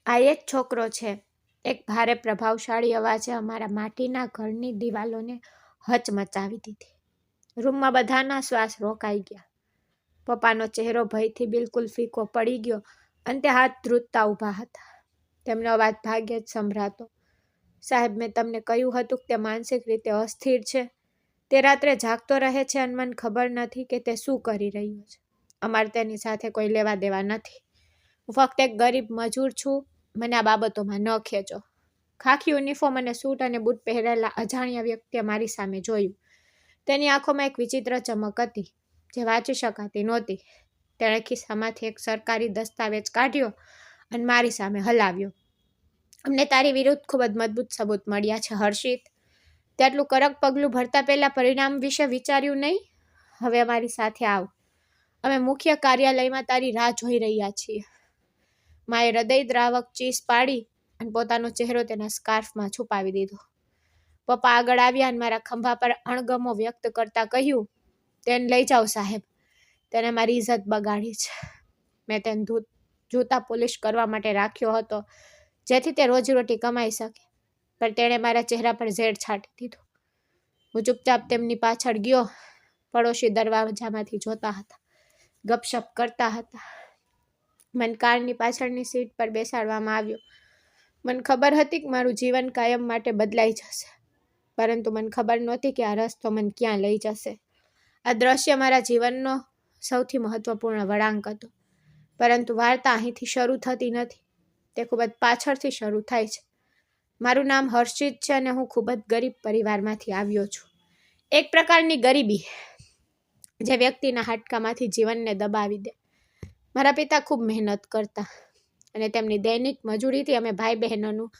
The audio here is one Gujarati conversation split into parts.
આ એ જ છોકરો છે. એક ભારે પ્રભાવશાળી અવાજે અમારા માટીના ઘરની દિવાલોને હચમચાવી દીધી. રૂમમાં બધાના શ્વાસ રોકાઈ ગયા. પપ્પાનો ચહેરો ભયથી બિલકુલ ફીકો પડી ગયો અને તે હાથ ધ્રુજતા ઊભા હતા. તેમનો અવાજ ભાગ્યે જ સંભળાતો. સાહેબ, મેં તમને કહ્યું હતું કે તે માનસિક રીતે અસ્થિર છે. તે રાત્રે જાગતો રહે છે અને મને ખબર નથી કે તે શું કરી રહ્યો છે. અમારે તેની સાથે કોઈ લેવા દેવા નથી. હું ફક્ત એક ગરીબ મજૂર છું. મને આ બાબતોમાં ન ખેંચો. ખાખી યુનિફોર્મ અને સૂટ અને બૂટ પહેરેલા અજાણ્યા વ્યક્તિએ મારી સામે જોયું. તેની આંખોમાં એક વિચિત્ર ચમક હતી જે વાંચી શકાતી નહોતી. તેણે ખિસ્સામાંથી એક સરકારી દસ્તાવેજ કાઢ્યો અને મારી સામે હલાવ્યો. અમને તારી વિરુદ્ધ ખૂબ જ મજબૂત સબૂત મળ્યા છે, હર્ષિત. તેટલું કડક પગલું ભરતા પહેલા પરિણામ વિશે વિચાર્યું નહીં? હવે અમારી સાથે આવ. અમે મુખ્ય કાર્યાલયમાં તારી રાહ જોઈ રહ્યા છીએ. માએ હૃદયદ્રાવક ચીસ પાડી અને પોતાનો ચહેરો તેના સ્કાર્ફમાં છુપાવી દીધો. પપ્પા આગળ આવ્યા અને મારા ખંભા પર અણગમો વ્યક્ત કરતા કહ્યું, તેને લઈ જાઓ સાહેબ. તેને મારી ઇજ્જત બગાડી છે. મેં તેને જૂતા પોલિશ કરવા માટે રાખ્યો હતો જેથી તે રોજીરોટી કમાઈ શકે, પણ તેણે મારા ચહેરા પર ઝેડ છાંટી દીધું. હું ચૂપચાપ તેમની પાછળ ગયો. પડોશી દરવાજામાંથી જોતા હતા, ગપશપ કરતા હતા. મને કારની પાછળની સીટ પર બેસાડવામાં આવ્યો. મને ખબર હતી કે મારું જીવન કાયમ માટે બદલાઈ જશે, પરંતુ મને ખબર નહોતી કે આ રસ્તો મને ક્યાં લઈ જશે. આ દ્રશ્ય મારા જીવનનો સૌથી મહત્વપૂર્ણ વળાંક હતો, પરંતુ વાર્તા અહીંથી શરૂ થતી નથી. તે ખૂબ જ પાછળથી શરૂ થાય છે. મારું નામ હર્ષિત છે અને હું ખૂબ જ ગરીબ પરિવારમાંથી આવ્યો છું. એક પ્રકારની ગરીબી જે વ્યક્તિના હાડકામાંથી જીવનને દબાવી દે. મારા પિતા ખૂબ મહેનત કરતા અને તેમની દૈનિક મજૂરીથી અમે ભાઈ બહેનોનું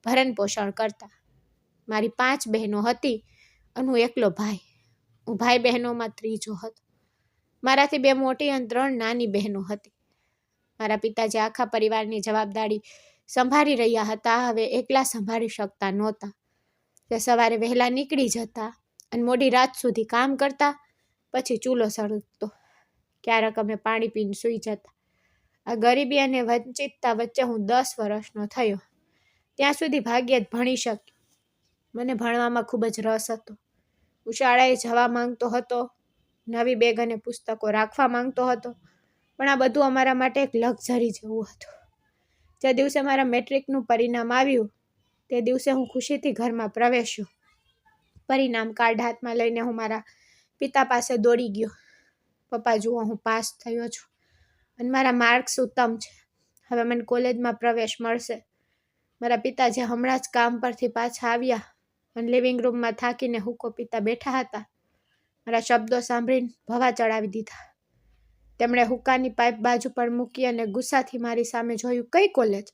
ભરણ પોષણ કરતા. મારી 5 બહેનો હતી અને હું એકલો ભાઈ. હું ભાઈ બહેનોમાં ત્રીજો હતો. મારાથી 2 મોટી અને 3 નાની બહેનો હતી. મારા પિતાજી આખા પરિવારની જવાબદારી સંભાળી રહ્યા હતા. હવે એકલા સંભાળી શકતા નહોતા. તે સવારે વહેલા નીકળી જતા અને મોડી રાત સુધી કામ કરતા, પછી ચૂલો સળગતો. ક્યારેક અમે પાણી પીને સૂઈ જતા. આ ગરીબી અને વંચિતતા વચ્ચે હું 10 વર્ષનો થયો. ત્યાં સુધી ભાગ્યે જ ભણી શક્યો. મને ભણવામાં ખૂબ જ રસ હતો. હું શાળાએ જવા માંગતો હતો, નવી બેગ અને પુસ્તકો રાખવા માંગતો હતો, પણ આ બધું અમારા માટે એક લક્ઝરી જેવું હતું. જે દિવસે મારા મેટ્રિકનું પરિણામ આવ્યું તે દિવસે હું ખુશીથી ઘરમાં પ્રવેશ્યો. પરિણામ કાર્ડ હાથમાં લઈને હું મારા પિતા પાસે દોડી ગયો. પપ્પા, જુઓ, હું પાસ થયો છું અને મારા માર્ક્સ ઉત્તમ છે. હવે મને કોલેજમાં પ્રવેશ મળશે. મારા પિતા જે હમણાં જ કામ પરથી પાછા આવ્યા અને લિવિંગ રૂમમાં થાકીને હુક્કો પીતા બેઠા હતા, મારા શબ્દો સાંભળીને ભવા ચડાવી દીધા. તેમણે હુક્કાની પાઇપ બાજુ પર મૂકી અને ગુસ્સાથી મારી સામે જોયું. કઈ કોલેજ?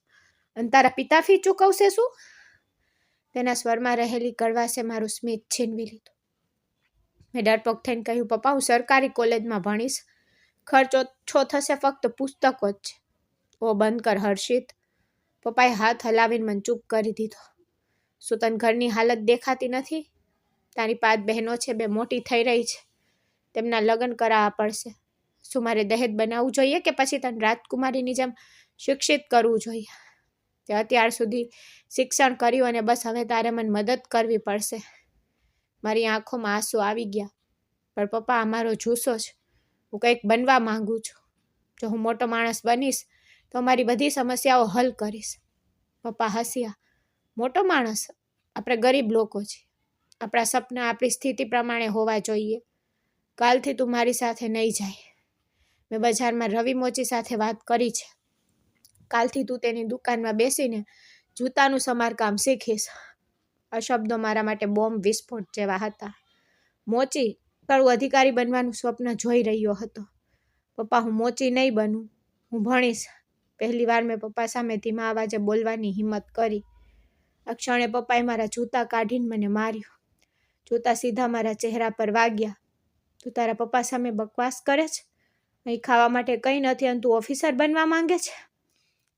અને તારા પિતા ફી ચૂકવશે શું? તેના સ્વરમાં રહેલી કડવાશે મારું સ્મિત છીનવી લીધું. મેં ડરપોક થઈને કહ્યું, પપ્પા, હું સરકારી કોલેજમાં ભણીશ. ખર્ચ ઓછો થશે, ફક્ત પુસ્તકો જ છે. ઓ, બંધ કર હર્ષિત. પપ્પાએ હાથ હલાવીને મને ચૂપ કરી દીધો. શું તને ઘરની હાલત દેખાતી નથી? તારી 5 બહેનો છે, 2 મોટી થઈ રહી છે. તેમના લગ્ન કરાવવા પડશે. શું મારે દહેજ બનાવવું જોઈએ કે પછી તને રાજકુમારીની જેમ શિક્ષિત કરવું જોઈએ? તે અત્યાર સુધી શિક્ષણ કર્યું અને બસ હવે તારે મને મદદ કરવી પડશે. મારી આંખોમાં આંસુ આવી ગયા. પણ પપ્પા, આ મારો જુસ્સો છે. હું કંઈક બનવા માંગુ છું. જો હું મોટો માણસ બનીશ તો મારી બધી સમસ્યાઓ હલ કરીશ. પપ્પા હસ્યા. મોટો માણસ? આપણે ગરીબ લોકો છીએ. આપણા સપના આપણી સ્થિતિ પ્રમાણે હોવા જોઈએ. કાલથી તું મારી સાથે નહીં જાય. મેં બજારમાં રવિ મોચી સાથે વાત કરી છે. કાલથી તું તેની દુકાનમાં બેસીને જૂતાનું સમારકામ શીખીશ. આ શબ્દો મારા માટે બોમ્બ વિસ્ફોટ જેવા હતા. મોચી તારું અધિકારી બનવાનું સ્વપ્ન જોઈ રહ્યો હતો. પપ્પા, હું મોચી નહીં બનું. હું ભણીશ. પહેલી વાર મેં પપ્પા સામે ધીમા અવાજે બોલવાની હિંમત કરી. આ ક્ષણે પપ્પાએ મારા જૂતા કાઢીને મને માર્યું. જૂતા સીધા મારા ચહેરા પર વાગ્યા. તું તારા પપ્પા સામે બકવાસ કરે છે? અહીં ખાવા માટે કંઈ નથી અને તું ઓફિસર બનવા માંગે છે?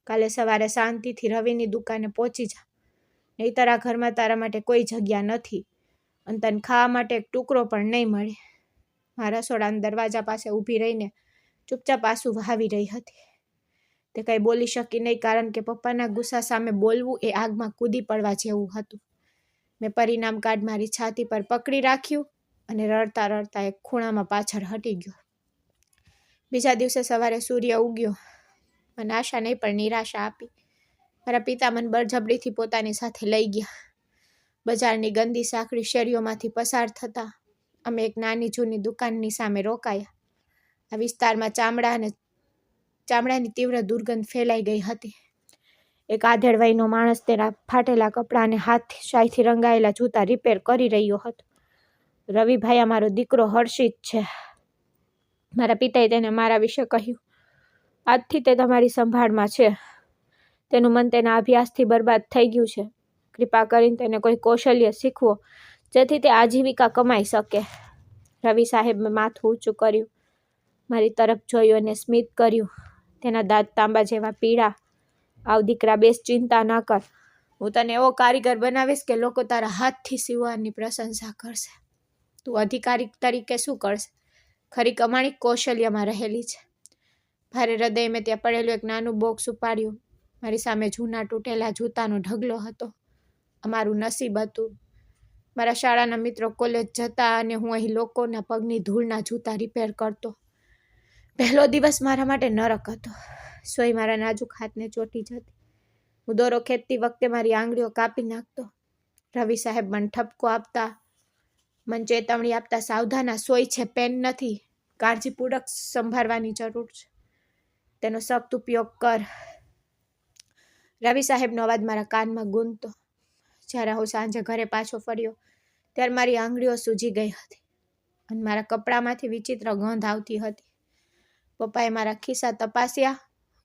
કાલે સવારે શાંતિથી રવિની દુકાને પહોંચી જા. નહીંતર આ ઘરમાં તારા માટે કોઈ જગ્યા નથી અને તને ખાવા માટે એક ટુકડો પણ નહીં મળે. મારા રસોડાના દરવાજા પાસે ઊભી રહીને ચૂપચાપ આંસુ વહાવી રહી હતી. તે કંઈ બોલી શકી નહીં, કારણ કે પપ્પાના ગુસ્સા સામે બોલવું એ આગમાં કૂદી પડવા જેવું હતું. મેં પરિણામ કાર્ડ મારી છાતી પર પકડી રાખ્યું અને રડતા રડતા એક ખૂણામાં પાછળ હટી ગયો. બીજા દિવસે સવારે સૂર્ય ઉગ્યો. મને આશા નહીં પણ નિરાશા આપી. મારા પિતા મને બળજબરીથી પોતાની સાથે લઈ ગયા. બજારની ગંદી સાંકડી શેરીઓમાંથી પસાર થતા અમે એક નાની જૂની દુકાનની સામે રોકાયા. આ વિસ્તારમાં ચામડાની તીવ્ર દુર્ગંધ ફેલાઈ ગઈ હતી. એક આધેડ વયનો માણસ તેના ફાટેલા કપડાં અને શાયથી રંગાયેલા જૂતા રિપેર કરી રહ્યો હતો. રવિભાઈ અમારો દીકરો હર્ષિત છે. મારા પિતાએ તેને મારા વિશે કહ્યું. આજથી તે તમારી સંભાળમાં છે. તેનું મન તેના અભ્યાસથી બરબાદ થઈ ગયું છે. કૃપા કરીને તેને કોઈ કૌશલ્ય શીખવો જેથી તે આજીવિકા કમાઈ શકે. રવિ સાહેબે માથું ઊંચું કર્યું, મારી તરફ જોયું અને સ્મિત કર્યું. તેના દાંત તાંબા જેવા પીળા. આવ દીકરા, બેસ, ચિંતા ન કર. હું તને એવો કારીગર બનાવીશ કે લોકો તારા હાથથી સીવવાની પ્રશંસા કરશે. તું અધિકારી તરીકે શું કરશે? ખરી કમાણી કૌશલ્યમાં રહેલી છે. ભારે હૃદય મેં ત્યાં પડેલું એક નાનું બોક્સ ઉપાડ્યું. મારી સામે જૂના તૂટેલા જૂતાનો ઢગલો હતો. અમારું નસીબ હતું. મારા શાળાના મિત્રો કોલેજ જતા અને હું અહીં લોકોના પગની ધૂળના જૂતા રિપેર કરતો. પહેલો દિવસ મારા માટે નરક હતો. સોય મારા નાજુક હાથને ચોંટી જતી. હું દોરો ખેંચતી વખતે મારી આંગળીઓ કાપી નાખતો. રવિ સાહેબ મને ઠપકો આપતા, મને ચેતવણી આપતા, સાવધાન, આ સોય છે, પેન નથી. કાળજીપૂર્વક સંભાળવાની જરૂર છે. તેનો સખ્ત ઉપયોગ કર. રવિ સાહેબનો અવાજ મારા કાનમાં ગૂંજતો. જ્યારે હું સાંજે ઘરે પાછો ફર્યો ત્યારે મારી આંગળીઓ સૂજી ગઈ હતી અને મારા કપડામાંથી વિચિત્ર ગંધ આવતી હતી. પપ્પાએ મારા ખિસ્સા તપાસ્યા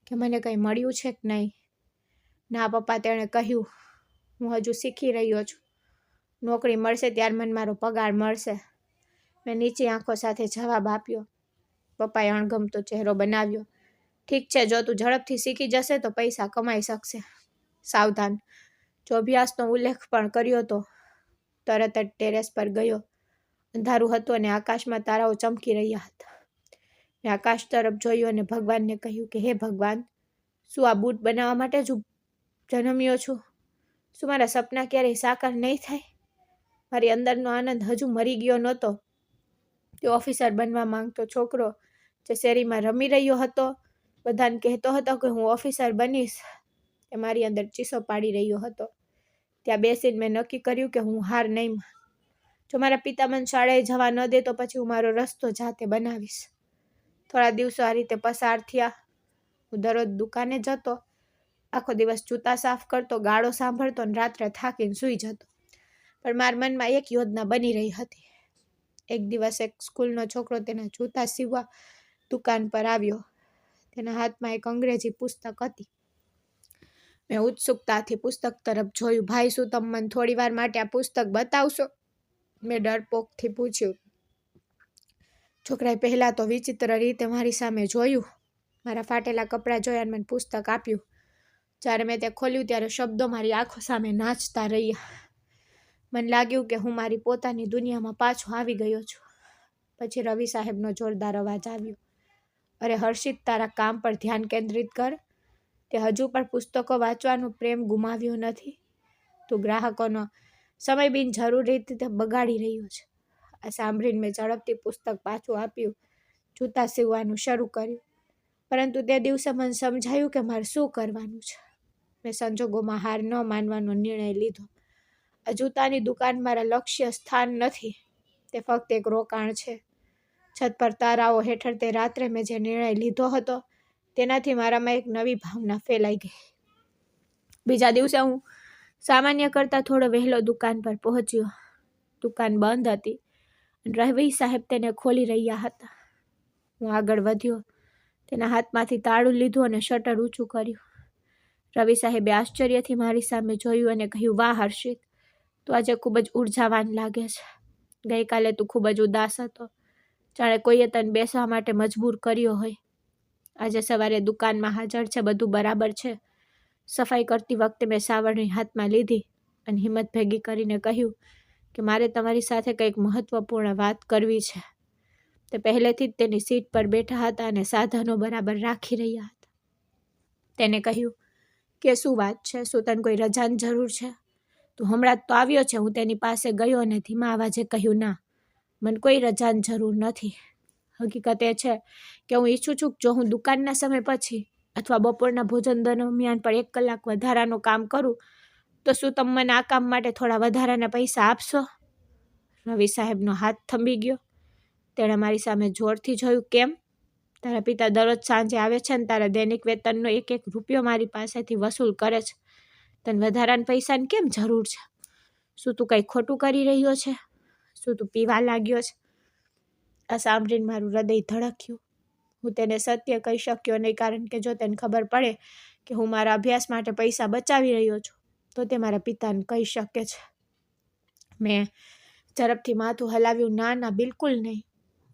કે મને કંઈ મળ્યું છે કે નહીં. ના પપ્પા, તેણે કહ્યું, હું હજુ શીખી રહ્યો છું. નોકરી મળશે ત્યારે મને મારો પગાર મળશે. મેં નીચી આંખો સાથે જવાબ આપ્યો. પપ્પાએ અણગમતો ચહેરો બનાવ્યો. ઠીક છે, જો તું ઝડપથી શીખી જશે તો પૈસા કમાઈ શકશે. સાવધાન. જો અભ્યાસનો ઉલ્લેખ પણ કર્યો તો તરત જ ટેરેસ પર ગયો. અંધારું હતું અને આકાશમાં તારાઓ ચમકી રહ્યા હતા. મેં આકાશ તરફ જોયું અને ભગવાનને કહ્યું કે હે ભગવાન, શું આ બૂટ બનાવવા માટે જ જન્મ્યો છું? શું મારા સપના ક્યારેય સાકાર નહીં થાય? મારી અંદરનો આનંદ હજુ મરી ગયો નહોતો. તે ઓફિસર બનવા માંગતો છોકરો જે શેરીમાં રમી રહ્યો હતો, બધાને કહેતો હતો કે હું ઓફિસર બનીશ, એ મારી અંદર ચીસો પાડી રહ્યો હતો. ત્યાં બેસીને મેં નક્કી કર્યું કે હું હાર નહીં માનું. જો મારા પિતા મને શાળાએ જવા ન દે તો પછી હું મારો રસ્તો જાતે બનાવીશ. થોડા દિવસો આ રીતે પસાર થયા. હું દરરોજ દુકાને જતો, આખો દિવસ જૂતા સાફ કરતો, ગાળો સાંભળતો અને રાત્રે થાકીને સૂઈ જતો. પણ મારા મનમાં એક યોજના બની રહી હતી. એક દિવસ એક સ્કૂલનો છોકરો તેના જૂતા સીવવા દુકાન પર આવ્યો. તેના હાથમાં એક અંગ્રેજી પુસ્તક હતી. મેં ઉત્સુકતાથી પુસ્તક તરફ જોયું. ભાઈ, શું તમે મને થોડી વાર માટે આ પુસ્તક બતાવશો? મેં ડરપોકથી પૂછ્યું. છોકરાએ પહેલાં તો વિચિત્ર રીતે મારી સામે જોયું. મારા ફાટેલા કપડાં જોયા અને મને પુસ્તક આપ્યું. જ્યારે મેં તે ખોલ્યું ત્યારે શબ્દો મારી આંખો સામે નાચતા રહ્યા. મને લાગ્યું કે હું મારી પોતાની દુનિયામાં પાછો આવી ગયો છું. પછી રવિ સાહેબનો જોરદાર અવાજ આવ્યો. અરે હર્ષિત, તારા કામ પર ધ્યાન કેન્દ્રિત કર. તે હજુ પણ પુસ્તકો વાંચવાનો પ્રેમ ગુમાવ્યો નથી. તું ગ્રાહકોનો સમય બિનજરૂરી રીતે બગાડી રહ્યો છે. આ સાંભળીને મેં ઝડપથી પુસ્તક પાછું આપ્યું. જૂતા સીવવાનું શરૂ કર્યું. પરંતુ તે દિવસે મને સમજાયું કે મારે શું કરવાનું છે. મેં સંજોગોમાં હાર ન માનવાનો નિર્ણય લીધો. આ જૂતાની દુકાન મારા લક્ષ્ય સ્થાન નથી. તે ફક્ત એક રોકાણ છે. છત પર તારાઓ હેઠળ તે રાત્રે મેં જે નિર્ણય લીધો હતો તેનાથી મારામાં એક નવી ભાવના ફેલાઈ ગઈ. બીજા દિવસે હું સામાન્ય કરતાં થોડો વહેલો દુકાન પર પહોંચ્યો. દુકાન બંધ હતી અને રવિ સાહેબ તેને ખોલી રહ્યા હતા. હું આગળ વધ્યો. તેના હાથમાંથી તાળું લીધું અને શટર ઊંચું કર્યું. રવિ સાહેબે આશ્ચર્યથી મારી સામે જોયું અને કહ્યું, વાહ હર્ષિત, તું આજે ખૂબ જ ઉર્જાવાન લાગે છે. ગઈકાલે તું ખૂબ જ ઉદાસ હતો, જાણે કોઈએ તને બેસવા માટે મજબૂર કર્યો હોય. આજે સવારે દુકાનમાં હાજર છે, બધું બરાબર છે? સફાઈ કરતી વખતે મેં સાવરણી હાથમાં લીધી અને હિંમત ભેગી કરીને કહ્યું કે મારે તમારી સાથે કંઈક મહત્વપૂર્ણ વાત કરવી છે. તે પહેલેથી જ તેની સીટ પર બેઠા હતા અને સાધનો બરાબર રાખી રહ્યા હતા. તેને કહ્યું કે શું વાત છે, શું તને કોઈ રજાની જરૂર છે? તું હમણાં જ તો આવ્યો છે. હું તેની પાસે ગયો અને ધીમા અવાજે કહ્યું, ના, મને કોઈ રજાની જરૂર નથી. હકીકત એ છે કે હું ઈચ્છું છું જો હું દુકાનના સમય પછી અથવા બપોરના ભોજન દરમિયાન પણ 1 કલાક વધારાનું કામ કરું તો શું તમે મને આ કામ માટે થોડા વધારાના પૈસા આપશો? રવિ સાહેબનો હાથ થંભી ગયો. તેણે મારી સામે જોરથી જોયું. કેમ? તારા પિતા દરરોજ સાંજે આવે છે અને તારા દૈનિક વેતનનો 1 રૂપિયો મારી પાસેથી વસૂલ કરે છે. તને વધારાના પૈસાની કેમ જરૂર છે? શું તું કંઈ ખોટું કરી રહ્યો છે? શું તું પીવા લાગ્યો છે? આ સાંભળીને મારું હૃદય ધડક્યું. હું તેને સત્ય કહી શક્યો નહીં, કારણ કે જો તેને ખબર પડે કે હું મારા અભ્યાસ માટે પૈસા બચાવી રહ્યો છું તો તે મારા પિતાને કહી શકે છે. મેં ઝડપથી માથું હલાવ્યું. ના ના, બિલકુલ નહીં.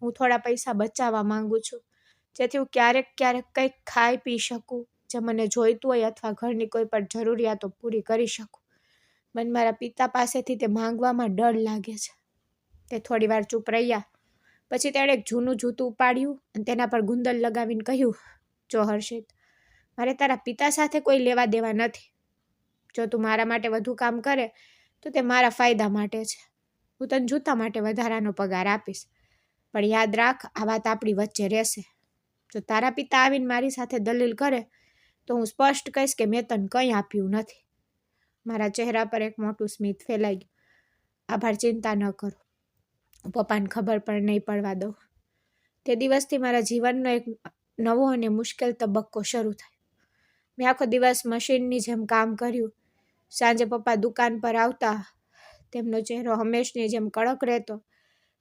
હું થોડા પૈસા બચાવવા માંગુ છું, જેથી હું ક્યારેક કંઈક ખાઈ પી શકું જે મને જોઈતું હોય અથવા ઘરની કોઈ પણ જરૂરિયાતો પૂરી કરી શકું. મને મારા પિતા પાસેથી તે માંગવામાં ડર લાગે છે. તે થોડી વાર ચૂપ રહ્યા. પછી તેણે એક જૂનું જૂતું ઉપાડ્યું અને તેના પર ગુંદર લગાવીને કહ્યું, જો હર્ષિત, મારે તારા પિતા સાથે કોઈ લેવા દેવા નથી. જો તું મારા માટે વધુ કામ કરે તો તે મારા ફાયદા માટે છે. હું તને જૂતા માટે વધારાનો પગાર આપીશ, પણ યાદ રાખ, આ વાત આપણી વચ્ચે રહેશે. જો તારા પિતા આવીને મારી સાથે દલીલ કરે તો હું સ્પષ્ટ કહીશ કે મેં તને કંઈ આપ્યું નથી. મારા ચહેરા પર એક મોટું સ્મિત ફેલાઈ ગયું. આભાર, ચિંતા ન કરો. હું પપ્પાને ખબર પણ નહીં પડવા દઉં. તે દિવસથી મારા જીવનનો એક નવો અને મુશ્કેલ તબક્કો શરૂ થયો. મેં આખો દિવસ મશીનની જેમ કામ કર્યું. સાંજે પપ્પા દુકાન પર આવતા. તેમનો ચહેરો હંમેશની જેમ કડક રહેતો.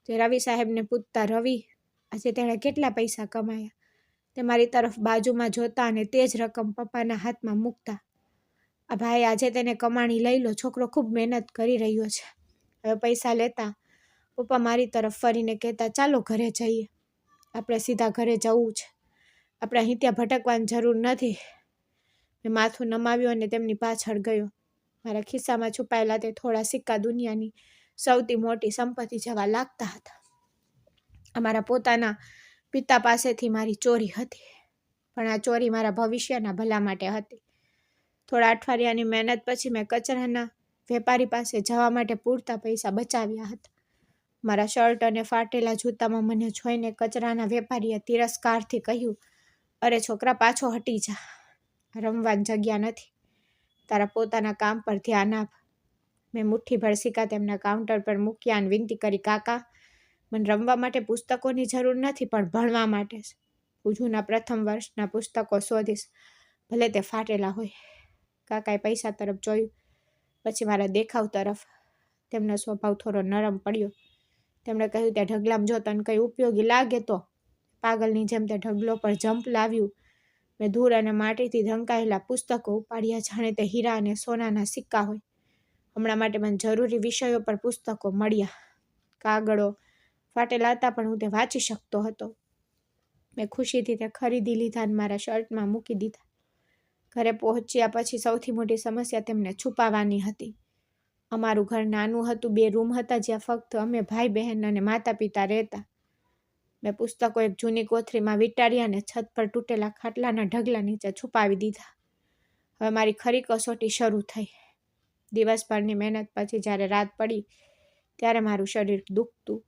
તે રવિ સાહેબને પૂછતા, રવિ, આજે તેણે કેટલા પૈસા કમાયા? તે મારી તરફ બાજુમાં જોતા અને તે જ રકમ પપ્પાના હાથમાં મૂકતા. આ ભાઈ, આજે તેને કમાણી લઈ લો. છોકરો ખૂબ મહેનત કરી રહ્યો છે. હવે પૈસા લેતા પપ્પા મારી તરફ ફરીને કહેતા, ચાલો ઘરે જઈએ. આપણે સીધા ઘરે જવું છે. આપણે અહીં ત્યાં ભટકવાની જરૂર નથી. મેં માથું નમાવ્યું અને તેમની પાછળ ગયો. મારા ખિસ્સામાં છુપાયેલા તે થોડા સિક્કા દુનિયાની સૌથી મોટી સંપત્તિ જેવા લાગતા હતા. અમારા પોતાના પિતા પાસેથી મારી ચોરી હતી, પણ આ ચોરી મારા ભવિષ્યના ભલા માટે હતી. થોડા અઠવાડિયાની મહેનત પછી મેં કચરાના વેપારી પાસે જવા માટે પૂરતા પૈસા બચાવ્યા હતા. મારા શર્ટ અને ફાટેલા જૂતામાં મને જોઈને કચરાના વેપારીએ તિરસ્કારથી કહ્યું, અરે છોકરા, પાછો હટી જા. રમવાની જગ્યા નથી. તારા પોતાના કામ પર ધ્યાન આપ. મેં મુઠ્ઠીભર સિક્કા તેમના કાઉન્ટર પર મૂક્યા અને વિનંતી કરી, કાકા, મને રમવા માટે પુસ્તકોની જરૂર નથી, પણ ભણવા માટે છે. હું જૂના પ્રથમ વર્ષના પુસ્તકો શોધીશ, ભલે તે ફાટેલા હોય. કાકાએ પૈસા તરફ જોયું, પછી મારા દેખાવ તરફ. તેમનો સ્વભાવ થોડો નરમ પડ્યો. તેમણે કહ્યું, તે ઢગલામાં જો તને કંઈ ઉપયોગી લાગે તો. પાગલની જેમ તે ઢગલો પર જંપ લાવ્યું. મેં ધૂળ અને માટીથી ઢંકાયેલા પુસ્તકો ઉપાડ્યા, જાણે તે હીરા અને સોનાના સિક્કા હોય. હમણાં માટે મને જરૂરી વિષયો પર પુસ્તકો મળ્યા. કાગળો ફાટેલા હતા, પણ હું તે વાંચી શકતો હતો. મેં ખુશીથી તે ખરીદી લીધા અને મારા શર્ટમાં મૂકી દીધા. ઘરે પહોંચ્યા પછી સૌથી મોટી સમસ્યા તેમને છુપાવવાની હતી. અમારું ઘર નાનું હતું. 2 રૂમ હતા, જ્યાં ફક્ત અમે ભાઈ બહેન અને માતા પિતા રહેતા. મેં પુસ્તકો એક જૂની કોથળીમાં વીંટાળ્યા અને છત પર તૂટેલા ખાટલાના ઢગલા નીચે છુપાવી દીધા. હવે મારી ખરી કસોટી શરૂ થઈ. દિવસભરની મહેનત પછી જ્યારે રાત પડી ત્યારે મારું શરીર દુખતું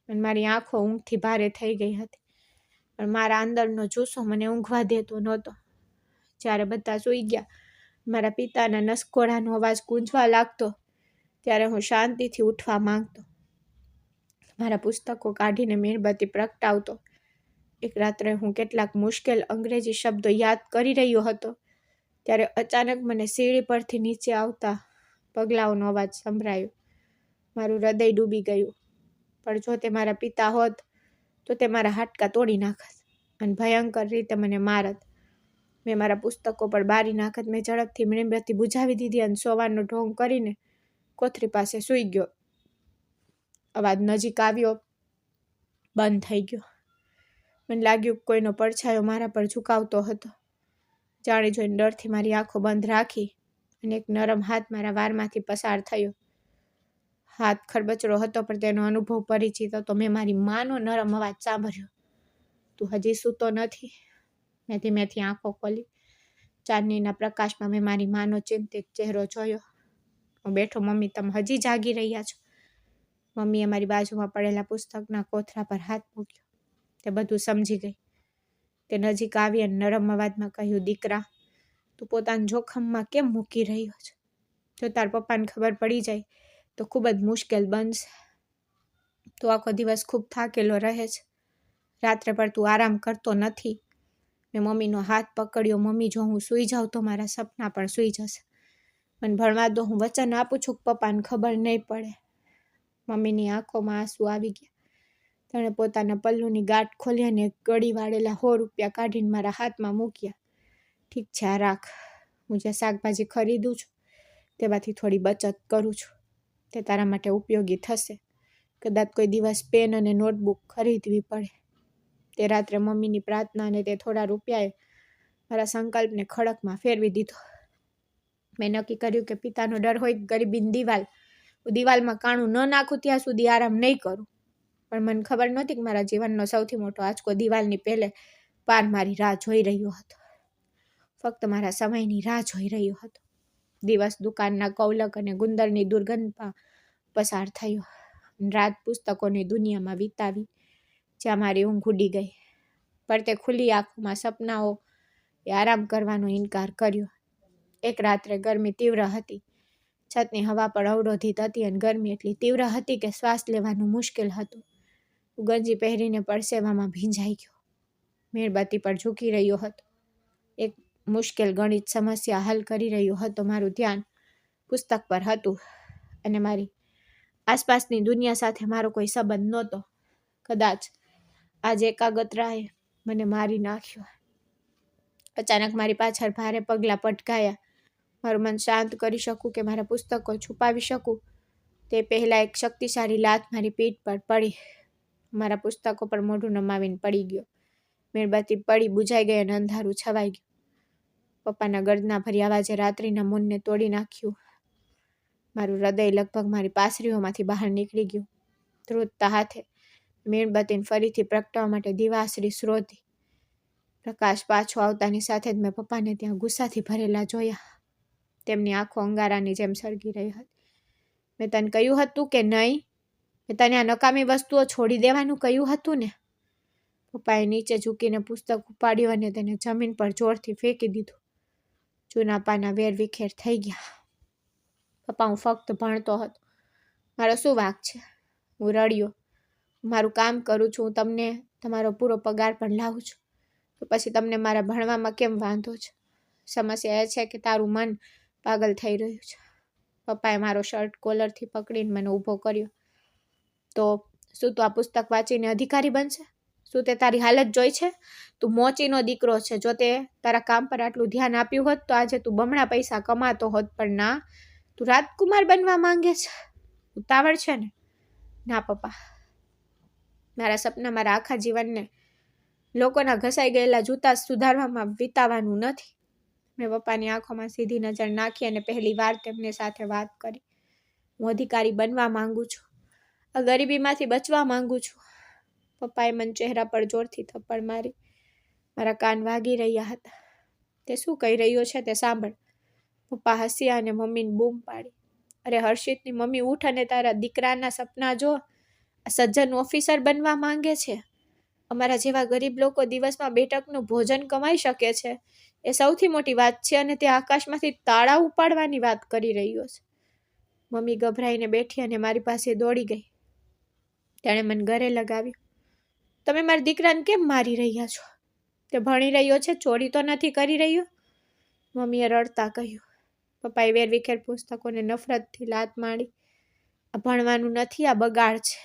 અને મારી આંખો ઊંઘથી ભારે થઈ ગઈ હતી, પણ મારા અંદરનો જુસ્સો મને ઊંઘવા દેતો નહોતો. જ્યારે બધા સૂઈ ગયા, મારા પિતાના નસકોડાનો અવાજ ગૂંજવા લાગતો, ત્યારે હું શાંતિથી ઉઠવા માંગતો. મારા પુસ્તકો કાઢીને મીણબત્તી પ્રગટાવતો. એક રાત્રે હું કેટલાક મુશ્કેલ અંગ્રેજી શબ્દો યાદ કરી રહ્યો હતો, ત્યારે અચાનક મને સીડી પરથી નીચે આવતા પગલાઓનો અવાજ સંભળાયો. મારું હૃદય ડૂબી ગયું. પણ જો તે મારા પિતા હોત તો તે મારા હાડકાં તોડી નાખત અને ભયંકર રીતે મને મારત. મેં મારા પુસ્તકો પર બારી નાખત. મેં ઝડપથી મીણબત્તી બુઝાવી દીધી અને સોવાનો ઢોંગ કરીને કોથળી પાસે સૂઈ ગયો. અવાજ નજીક આવ્યો, બંધ થઈ ગયો. મને લાગ્યું કોઈનો પડછાયો મારા પર ઝુકાવતો હતો. જાણી જોઈને ડરથી મારી આંખો બંધ રાખી અને એક નરમ હાથ મારા વારમાંથી પસાર થયો. હાથ ખરબચડો હતો, પણ તેનો અનુભવ પરિચિત હતો. મેં મારી માનો નરમ અવાજ સાંભળ્યો, તું હજી સૂતો નથી? મેં ધીમેથી આંખો ખોલી. ચાંદનીના પ્રકાશમાં મેં મારી માનો ચિંતિત ચહેરો જોયો. હું બેઠો. મમ્મી, તમે હજી જાગી રહ્યા છો? મમ્મીએ મારી બાજુમાં પડેલા પુસ્તકના કોથળા પર હાથ મૂક્યો. તે બધું સમજી ગઈ. તે નજીક આવી અને નરમ અવાજમાં કહ્યું, દીકરા, તું પોતાના જોખમમાં કેમ મૂકી રહ્યો છે? જો તાર પપ્પાને ખબર પડી જાય તો ખૂબ જ મુશ્કેલ બનશે. તું આખો દિવસ ખૂબ થાકેલો રહે છે. રાત્રે પર તું આરામ કરતો નથી. મેં મમ્મીનો હાથ પકડ્યો. મમ્મી, જો હું સૂઈ જાઉં તો મારા સપના પણ સૂઈ જશે. મને ભણવા દો. હું વચન આપું છું કે પપ્પાને ખબર નહીં પડે. મમ્મીની આંખોમાં આંસુ આવી ગયા. તેણે પોતાના પલ્લુની ગાંઠ ખોલી અને ગળી વાળેલા 100 રૂપિયા કાઢીને મારા હાથમાં મૂક્યા. ઠીક છે, આ રાખ. હું જે શાકભાજી ખરીદું છું તેમાંથી થોડી બચત કરું છું. તે તારા માટે ઉપયોગી થશે. કદાચ કોઈ દિવસ પેન અને નોટબુક ખરીદવી પડે. તે રાત્રે મમ્મીની પ્રાર્થના અને તે થોડા રૂપિયાએ મારા સંકલ્પને ખડકમાં ફેરવી દીધો. મેં નક્કી કર્યું કે પિતાનો ડર હોય ગરીબીની દિવાલમાં કાણું ન નાખું ત્યાં સુધી આરામ નહીં કરું. પણ મને ખબર નહોતી કે મારા જીવનનો સૌથી મોટો આંચકો દિવાલની પહેલે પાર મારી રાહ જોઈ રહ્યો હતો. ફક્ત મારા સમયની રાહ જોઈ રહ્યો હતો. દિવસ દુકાનના કૌલક અને ગુંદરની દુર્ગંધમાં પસાર થયો. રાત પુસ્તકોની દુનિયામાં વિતાવી, જ્યાં મારી ઊંઘ ઉડી ગઈ. પર તે ખુલ્લી આંખોમાં સપનાઓ એ આરામ કરવાનો ઇનકાર કર્યો. એક રાત્રે ગરમી તીવ્ર હતી. છતની હવા પણ અવરોધિત હતી અને ગરમી એટલી તીવ્ર હતી કે શ્વાસ લેવાનું મુશ્કેલ હતું. હું ગંજી પહેરીને પરસેવામાં ભીંજાઈ ગયો. મીણબત્તી પર ઝૂકી રહ્યો હતો. એક મુશ્કેલ ગણિત સમસ્યા હલ કરી રહ્યો હતો. મારું ધ્યાન પુસ્તક પર હતું અને મારી આસપાસની દુનિયા સાથે મારો કોઈ સંબંધ નહોતો. કદાચ આજ એકાગ્રતાએ મને મારી નાખ્યો. અચાનક મારી પાછળ ભારે પગલાં પટકાયા. મારું મન શાંત કરી શકું કે મારા પુસ્તકો છુપાવી શકું તે પહેલાં એક શક્તિશાળી લાત મારી પીઠ પર પડી. મારા પુસ્તકો પર મોઢું નમાવીને પડી ગયો. મીણબત્તી પડી બુઝાઈ ગઈ અને અંધારું છવાઈ ગયું. પપ્પાના ગર્જના ભર્યા અવાજે રાત્રિના મૌનને તોડી નાખ્યું. મારું હૃદય લગભગ મારી પાસરીઓમાંથી બહાર નીકળી ગયું. ધ્રુજતા હાથે મીણબત્તીને ફરીથી પ્રગટાવવા માટે દિવાસળી શોધી. પ્રકાશ પાછો આવતાની સાથે જ મેં પપ્પાને ત્યાં ગુસ્સાથી ભરેલા જોયા. તેમની આંખો અંગારાની જેમ સળગી રહી હતી. મેં તને કહ્યું હતું કે નહીં? મેં તને આ નકામી વસ્તુઓ છોડી દેવાનું કહ્યું હતું ને? પપ્પાએ નીચે ઝૂકીને પુસ્તક ઉપાડ્યું અને તેને જમીન પર જોરથી ફેંકી દીધું. જૂના પાના વેરવિખેર થઈ ગયા. પપ્પા, હું ફક્ત ભણતો હતો. મારો શું વાંક છે? હું રડ્યો. મારું કામ કરું છું. હું તમને તમારો પૂરો પગાર પણ લાવું છું. તો પછી તમને મારા ભણવામાં કેમ વાંધો છે? સમસ્યા એ છે કે તારું મન પાગલ થઈ રહ્યું છે. પપ્પાએ મારો શર્ટ કોલરથી પકડીને મને ઊભો કર્યો. તો શું તું આ પુસ્તક વાંચીને અધિકારી બનશે? શું તે તારી હાલત જોઈ છે? તું મોચીનો દીકરો છે. જો તે તારા કામ પર આટલું ધ્યાન આપ્યું હોત તો આજે તું બમણા પૈસા કમાતો હોત. પણ ના, તું રાજકુમાર બનવા માંગે છે. ઉતાવળ છે ને? ના પપ્પા, મારા સપના મારા આખા જીવનને લોકોના ઘસાઈ ગયેલા જૂતા સુધારવામાં વિતાવાનું નથી. મેં પપ્પાની આંખોમાં સીધી નજર નાખી અને પહેલી વાર તેમની સાથે વાત કરી. હું અધિકારી બનવા માંગુ છું. આ ગરીબીમાંથી બચવા માંગુ છું. પપ્પાએ મને ચહેરા પર જોરથી થપ્પડ મારી. મારા કાન વાગી રહ્યા હતા. તે શું કહી રહ્યો છે તે સાંભળ. પપ્પા હસ્યા અને મમ્મીને બૂમ પાડી. અરે હર્ષિતની મમ્મી, ઉઠ અને તારા દીકરાના સપના જો. આ સજ્જન ઓફિસર બનવા માંગે છે. અમારા જેવા ગરીબ લોકો દિવસમાં 2 ટકનું ભોજન કમાઈ શકે છે. એ સૌથી મોટી વાત છે અને તે આકાશમાંથી તાળા ઉપાડવાની વાત કરી રહ્યો છે. મમ્મી ગભરાઈને બેઠી અને મારી પાસે દોડી ગઈ. તેણે મને ગળે લગાવ્યું. તમે મારા દીકરાને કેમ મારી રહ્યા છો? તે ભણી રહ્યો છે, ચોરી તો નથી કરી રહ્યો? મમ્મીએ રડતા કહ્યું. પપ્પાએ વેરવિખેર પુસ્તકોને નફરતથી લાત મારી. આ ભણવાનું નથી, આ બગાડ છે.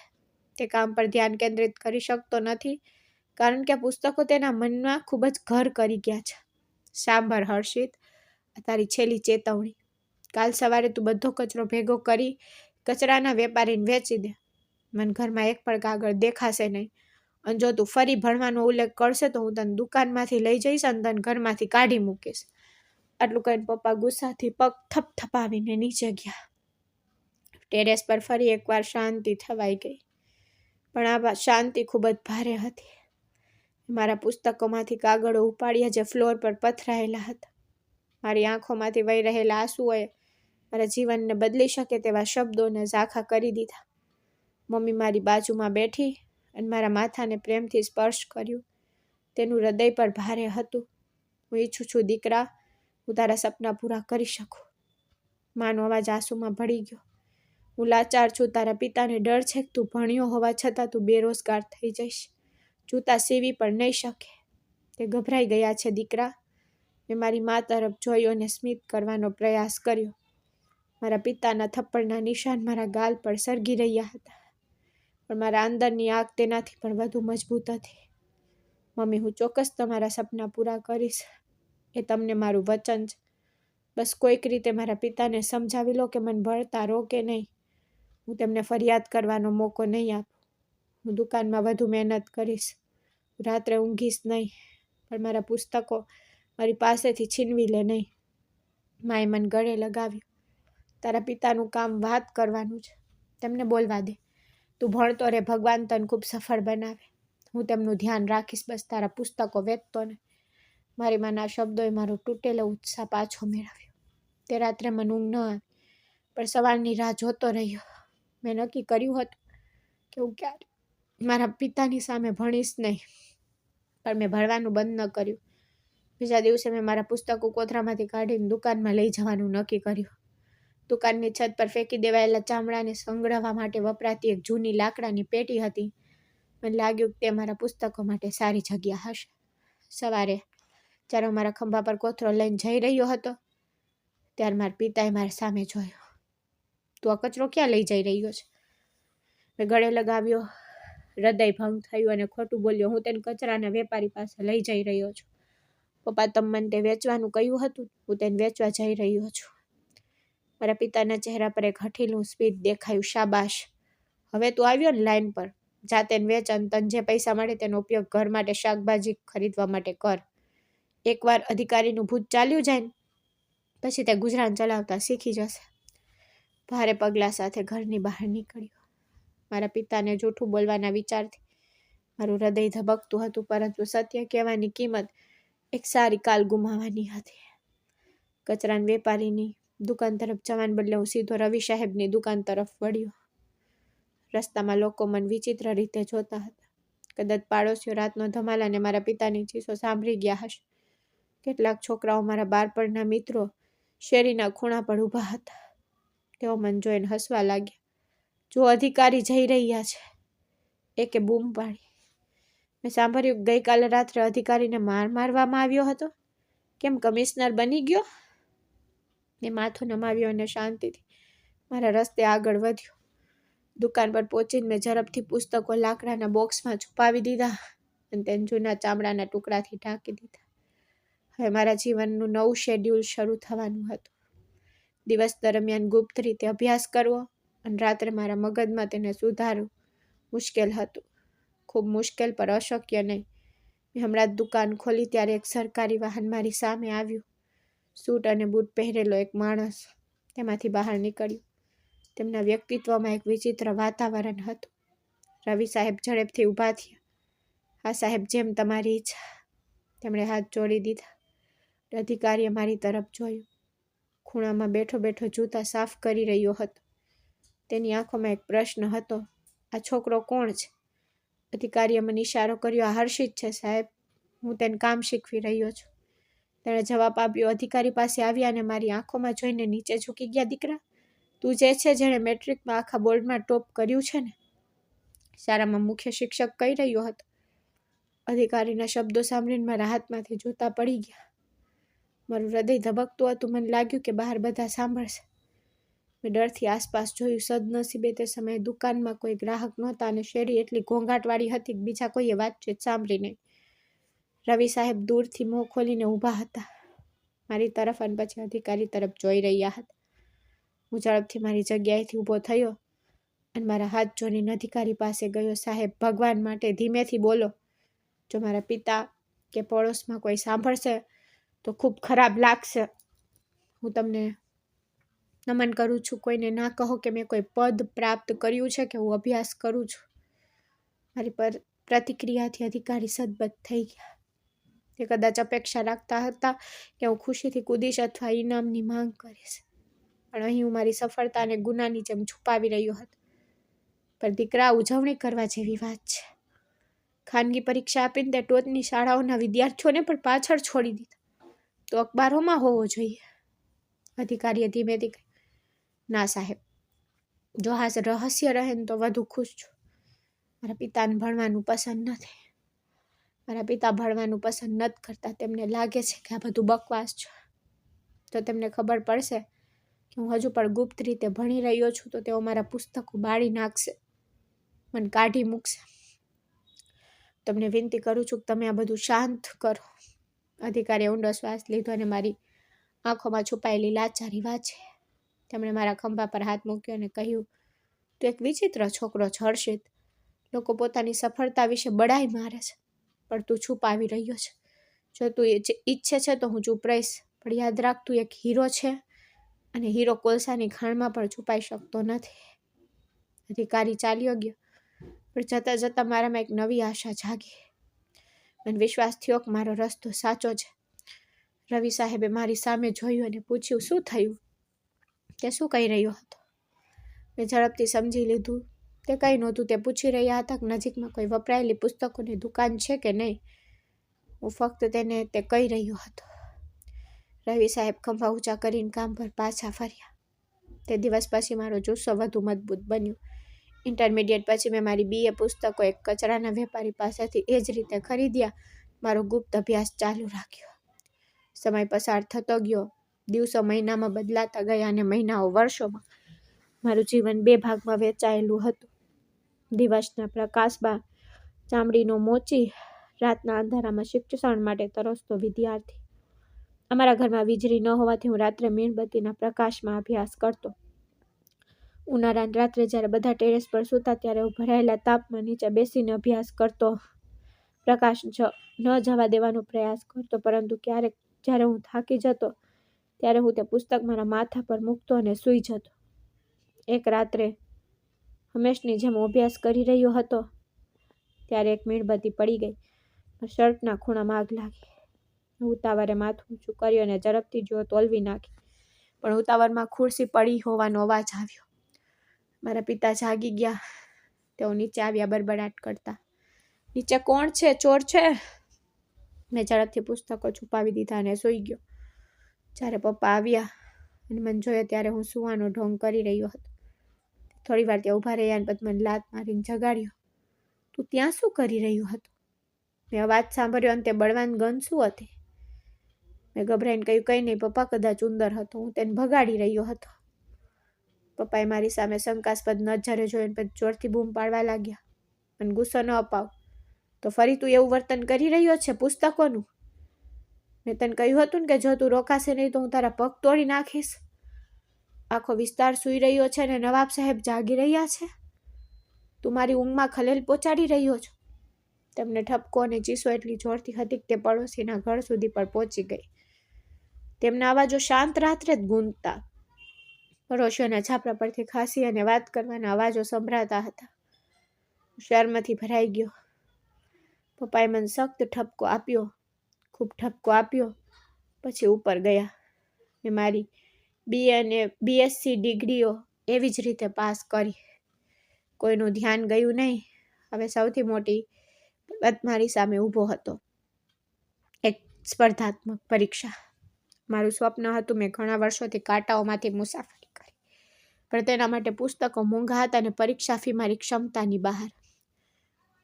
તે કામ પર ધ્યાન કેન્દ્રિત કરી શકતો નથી કારણ કે પુસ્તકો તેના મનમાં ખૂબ જ ઘર કરી ગયા છે. સાંભળ હર્ષિત, આ તારી છેલ્લી ચેતવણી. કાલ સવારે તું બધો કચરો ભેગો કરી કચરાના વેપારીને વેચી દે. મને ઘરમાં એક પણ કાગળ દેખાશે નહીં. અને જો તું ફરી ભણવાનો ઉલ્લેખ કરશે તો હું તને દુકાનમાંથી લઈ જઈશ અને તને ઘરમાંથી કાઢી મૂકીશ. આટલું કહીને પપ્પા ગુસ્સાથી પગ થપથપાવીને નીચે ગયા. ટેરેસ પર ફરી એકવાર શાંતિ થવાઈ ગઈ. પણ આ શાંતિ ખૂબ જ ભારે હતી. મારા પુસ્તકોમાંથી કાગળો ઉપાડ્યા જે ફ્લોર પર પથરાયેલા હતા. મારી આંખોમાંથી વહી રહેલા આંસુઓએ મારા જીવનને બદલી શકે તેવા શબ્દોને ઝાંખા કરી દીધા. મમ્મી મારી બાજુમાં બેઠી અને મારા માથાને પ્રેમથી સ્પર્શ કર્યું. તેનું હૃદય પર ભારે હતું. હું ઈચ્છું છું દીકરા, હું તારા સપના પૂરા કરી શકું. માનો અવાજ આંસુમાં ભળી ગયો. હું લાચાર છું. તારા પિતાને ડર છે કે તું ભણ્યો હોવા છતાં તું બેરોજગાર થઈ જઈશ. જૂતા સીવી પણ નહીં શકે. તે ગભરાઈ ગયા છે દીકરા. મેં મારી મા તરફ જોયો અને સ્મિત કરવાનો પ્રયાસ કર્યો. મારા પિતાના થપ્પડના નિશાન મારા ગાલ પર સળગી રહ્યા હતા, પણ મારા અંદરની આગ તેનાથી પણ વધુ મજબૂત હતી. મમ્મી, હું ચોક્કસ તમારા સપના પૂરા કરીશ. એ તમને મારું વચન છે. બસ કોઈક રીતે મારા પિતાને સમજાવી લો કે મને ભણતા રોકે નહીં. હું તેમને ફરિયાદ કરવાનો મોકો નહીં આપું. હું દુકાનમાં વધુ મહેનત કરીશ. હું રાત્રે ઊંઘીશ નહીં, પણ મારા પુસ્તકો મારી પાસેથી છીનવી લે નહીં. માએ મને ગળે લગાવ્યું. તારા પિતાનું કામ વાત કરવાનું છે. તેમને બોલવા દે. તું ભણતો રે, ભગવાન તને ખૂબ સફળ બનાવે. હું તેમનું ધ્યાન રાખીશ. બસ તારા પુસ્તકો વેચતો ને. મારી માના શબ્દોએ મારો તૂટેલો ઉત્સાહ પાછો મેળવ્યો. તે રાત્રે મને ઊંઘ ન આવી, પણ સવારની રાહ જોતો રહ્યો. મેં નક્કી કર્યું હતું કે હું ક્યારે મારા પિતાની સામે ભણીશ નહીં, પણ મેં ભણવાનું બંધ ન કર્યું. બીજા દિવસે મેં મારા પુસ્તકો કોથરામાંથી કાઢીને દુકાનમાં લઈ જવાનું નક્કી કર્યું. દુકાનની છત પર ફેંકી દેવાયેલા ચામડાને સંગ્રહવા માટે વપરાતી એક જૂની લાકડાની પેટી હતી. મને લાગ્યું કે તે મારા પુસ્તકો માટે સારી જગ્યા હશે. સવારે જ્યારે હું મારા ખંભા પર કોથરો લઈને જઈ રહ્યો હતો, ત્યારે મારા પિતાએ મારી સામે જોયો. તું આ કચરો ક્યાં લઈ જઈ રહ્યો છે? મેં ગળે લગાવ્યો. હૃદય ભંગ થયું અને ખોટું બોલ્યો. હું તેને કચરાના વેપારી પાસે લઈ જઈ રહ્યો છું. પપ્પા, તમે મને તે વેચવાનું કહ્યું હતું. હું તેને વેચવા જઈ રહ્યો છું. મારા પિતાના ચહેરા પર એક હઠીલું સ્મિત દેખાયું. શાબાશ, હવે તું આવ્યો ને લાઈન પર. જા તેને વેચ અને તને જે પૈસા મળે તેનો ઉપયોગ ઘર માટે શાકભાજી ખરીદવા માટે કર. એકવાર અધિકારીનું ભૂત ચાલ્યું જાય ને પછી તે ગુજરાન ચલાવતા શીખી જશે. ભારે પગલાં સાથે ઘરની બહાર નીકળ્યો. મારા પિતાને જૂઠું બોલવાના વિચારથી મારું હૃદય ધબકતું હતું, પરંતુ સત્ય કહેવાની કિંમત એક સારી કાલ ગુમાવવાની હતી. કચરાના વેપારીની દુકાન તરફ જવાને બદલે હું સીધો રવિ સાહેબની દુકાન તરફ વળ્યો. રસ્તામાં લોકો મને વિચિત્ર રીતે જોતા હતા. કદાચ પાડોશીઓ રાતનો ધમાલ અને મારા પિતાની ચીસો સાંભળી ગયા હશે. કેટલાક છોકરાઓ, મારા બાળપણના મિત્રો, શેરીના ખૂણા પર ઊભા હતા. તેઓ મને જોઈને હસવા લાગ્યા. જો અધિકારી જઈ રહ્યા છે, એકે બૂમ પાડી. મેં સાંભળ્યું કે ગઈકાલે રાત્રે અધિકારીને મારવામાં આવ્યો હતો. કેમ, કમિશનર બની ગયો? મેં માથું નમાવ્યું અને શાંતિથી મારા રસ્તે આગળ વધ્યો. દુકાન પર પહોંચીને મેં ઝડપથી પુસ્તકો લાકડાના બોક્સમાં છુપાવી દીધા અને તેને જૂના ચામડાના ટુકડાથી ઢાંકી દીધા. હવે મારા જીવનનું નવું શેડ્યુલ શરૂ થવાનું હતું. દિવસ દરમિયાન ગુપ્ત રીતે અભ્યાસ કરવો અને રાત્રે મારા મગજમાં તેને સુધારવું મુશ્કેલ હતું. ખૂબ મુશ્કેલ, પર અશક્ય નહીં. મેં હમણાં જ દુકાન ખોલી ત્યારે એક સરકારી વાહન મારી સામે આવ્યું. સૂટ અને બૂટ પહેરેલો એક માણસ તેમાંથી બહાર નીકળ્યો. તેમના વ્યક્તિત્વમાં એક વિચિત્ર વાતાવરણ હતું. રવિ સાહેબ ઝડપથી ઊભા થયા. હા સાહેબ, જેમ તમારી ઈચ્છા. તેમણે હાથ જોડી દીધા. અધિકારીએ મારી તરફ જોયું. ખૂણામાં બેઠો બેઠો જૂતા સાફ કરી રહ્યો હતો. તેની આંખોમાં એક પ્રશ્ન હતો. આ છોકરો કોણ છે? અધિકારીએ મને ઇશારો કર્યો. આ હર્ષિત છે સાહેબ, હું તેને કામ શીખવી રહ્યો છું. તેણે જવાબ આપ્યો. અધિકારી પાસે આવ્યા અને મારી આંખોમાં જોઈને નીચે ઝૂકી ગયા. દીકરા, તું જે છે જેણે મેટ્રિકમાં આખા બોર્ડમાં ટોપ કર્યું છે ને? શાળામાં મુખ્ય શિક્ષક કહી રહ્યો હતો. અધિકારીના શબ્દો સાંભળીને મારા હાથમાંથી જૂતા પડી ગયા. મારું હૃદય ધબકતું હતું. મને લાગ્યું કે બહાર બધા સાંભળશે. મેં ડરથી આસપાસ જોયું. સદનસીબે તે સમયે દુકાનમાં કોઈ ગ્રાહક નહોતા અને શેરી એટલી ઘોંઘાટવાળી હતી કે બીજા કોઈએ વાતચીત સાંભળી નહીં. રવિ સાહેબ દૂરથી મોં ખોલીને ઊભા હતા, મારી તરફ અને પછી અધિકારી તરફ જોઈ રહ્યા હતા. હું ઝડપથી મારી જગ્યાએથી ઊભો થયો અને મારા હાથ જોડીને અધિકારી પાસે ગયો. સાહેબ, ભગવાન માટે ધીમેથી બોલો. જો મારા પિતા કે પડોશમાં કોઈ સાંભળશે તો ખૂબ ખરાબ લાગશે. હું તમને નમન કરું છું. કોઈને ના કહો કે મેં કોઈ પદ પ્રાપ્ત કર્યું છે કે હું અભ્યાસ કરું છું. મારી પર પ્રતિક્રિયાથી અધિકારી સદબદ થઈ ગયા. તે કદાચ અપેક્ષા રાખતા હતા કે હું ખુશીથી કૂદીશ અથવા ઇનામની માંગ કરીશ, પણ અહીં હું મારી સફળતાને ગુનાની જેમ છુપાવી રહ્યો હતો. પણ દીકરા, ઉજવણી કરવા જેવી વાત છે. ખાનગી પરીક્ષા આપીને તે ટોચની શાળાઓના વિદ્યાર્થીઓને પણ પાછળ છોડી દીધા. તો અખબારોમાં હોવો જોઈએ. અધિકારીએ ધીમેથી કહ્યું, ના સાહેબ, જો આ રહસ્ય રહે ને તો વધુ ખુશ છું. મારા પિતાને ભણવાનું પસંદ નથી. મારા પિતા ભણવાનું પસંદ નથી કરતા. તેમને લાગે છે કે આ બધું બકવાસ છે. તો તેમને ખબર પડશે કે હું હજુ પણ ગુપ્ત રીતે ભણી રહ્યો છું તો તેઓ મારા પુસ્તકો બાળી નાખશે, મને કાઢી મૂકશે. તમને વિનંતી કરું છું કે તમે આ બધું શાંત કરો. અધિકારીએ ઊંડો શ્વાસ લીધો અને મારી આંખોમાં છુપાયેલી લાચારી વાંચી. તેમણે મારા ખંભા પર હાથ મૂક્યો અને કહ્યું, તું એક વિચિત્ર છોકરો છે હર્ષિત. લોકો પોતાની સફળતા વિશે બડાઈ મારે છે, પણ તું છુપાવી રહ્યો છે. જો તું ઈચ્છે છે તો હું ચૂપ રહીશ, પણ યાદ રાખ, તું એક હીરો છે અને હીરો કોલસાની ખાણમાં પણ છુપાઈ શકતો નથી. અધિકારી ચાલ્યો ગયો, પણ જતાં જતાં મારામાં એક નવી આશા જાગી. મને વિશ્વાસ થયો કે મારો રસ્તો સાચો છે. રવિ સાહેબે મારી સામે જોયું અને પૂછ્યું, શું થયું? તે શું કહી રહ્યો હતો? મેં ઝડપથી સમજી લીધું તે કંઈ નહોતું. તે પૂછી રહ્યા હતા કે નજીકમાં કોઈ વપરાયેલી પુસ્તકોની દુકાન છે કે નહીં. હું ફક્ત તેને તે કહી રહ્યો હતો. રવિ સાહેબ ખંભા ઊંચા કરીને કામ પર પાછા ફર્યા. તે દિવસ પછી મારો જુસ્સો વધુ મજબૂત બન્યો. ઇન્ટરમીડિયેટ પછી મેં મારી BA પુસ્તકો એક કચરાના વેપારી પાસેથી એ જ રીતે ખરીદ્યા. મારો ગુપ્ત અભ્યાસ ચાલુ રાખ્યો. સમય પસાર થતો ગયો. દિવસો મહિનામાં બદલાતા ગયા અને મહિનાઓ વર્ષોમાં. મારું જીવન 2 ભાગમાં વહેંચાયેલું હતું. દિવસના પ્રકાશમાં ચામડીનો મોચી, રાતના અંધારામાં શિક્ષણ માટે તરસતો વિદ્યાર્થી. અમારા ઘરમાં વીજળી ન હોવાથી હું રાત્રે મીણબત્તીના પ્રકાશમાં અભ્યાસ કરતો. ઉનાળાની રાત્રે જ્યારે બધા ટેરેસ પર સૂતા ત્યારે હું ભરાયેલા તાપમાં નીચે બેસીને અભ્યાસ કરતો. પ્રકાશ ન જવા દેવાનો પ્રયાસ કરતો, પરંતુ ક્યારેક જ્યારે હું થાકી જતો ત્યારે હું તે પુસ્તક મારા માથા પર મૂકતો અને સૂઈ જતો. એક રાત્રે હંમેશની જેમ હું અભ્યાસ કરી રહ્યો હતો ત્યારે એક મીણબત્તી પડી ગઈ. શર્ટના ખૂણામાં આગ લાગી. ઉતાવળે માથું ઊંચું કર્યું અને ઝડપથી જ્યોત ઓલવી નાખી. પણ ઉતાવળમાં ખુરશી પડી હોવાનો અવાજ આવ્યો. મારા પિતા જાગી ગયા. તેઓ નીચે આવ્યા બડબડાટ કરતા. નીચે કોણ છે? ચોર છે? મેં ઝડપથી પુસ્તકો છુપાવી દીધા અને સૂઈ ગયો. જ્યારે પપ્પા આવ્યા અને મને જોયો ત્યારે હું સૂવાનો ઢોંગ કરી રહ્યો હતો. થોડી વાર ત્યાં ઊભા રહ્યા અને પછી મને લાત મારીને જગાડ્યો. તું ત્યાં શું કરી રહ્યો હતો? મેં અવાજ સાંભળ્યો અને તે બળવાન ગન શું હતી? મેં ગભરાઈને કહ્યું, કંઈ નહીં પપ્પા, કદાચ ઉંદર હતો. હું તેને ભગાડી રહ્યો હતો. પપ્પાએ મારી સામે શંકાસ્પદ નજરે જોઈને પછી જોરથી બૂમ પાડવા લાગ્યા. મને ગુસ્સો ન અપાવ. તો ફરી તું એવું વર્તન કરી રહ્યો છે પુસ્તકોનું? મેં તને કહ્યું હતું ને કે જો તું રોકાશે નહીં તો હું તારા પગ તોડી નાખીશ. આખો વિસ્તાર સૂઈ રહ્યો છે અને નવાબ સાહેબ જાગી રહ્યા છે. તું મારી ઊંઘમાં ખલેલ પહોંચાડી રહ્યો છો. તેમને ઠપકો અને ચીસો એટલી જોરથી હતી કે તે પડોશીના ઘર સુધી પણ પહોંચી ગઈ. તેમના અવાજો શાંત રાત્રે જ ગૂંજતા. પડોશીઓના છાપરા પરથી ખાંસી અને વાત કરવાના અવાજો સંભળાતા હતા. શરમથી ભરાઈ ગયો. પપ્પાએ મને સખ્ત ઠપકો આપ્યો, ખૂબ ઠપકો આપ્યો. પછી ઉપર ગયા. મેં મારી BA અને BSc ડિગ્રીઓ એવી જ રીતે પાસ કરી. કોઈનું ધ્યાન ગયું નહીં. હવે સૌથી મોટી મારી સામે ઊભો હતો, એક સ્પર્ધાત્મક પરીક્ષા. મારું સ્વપ્ન હતું. મેં ઘણા વર્ષોથી કાંટાઓમાંથી મુસાફરી કરી, પણ તેના માટે પુસ્તકો મોંઘા હતા અને પરીક્ષા ફી મારી ક્ષમતાની બહાર.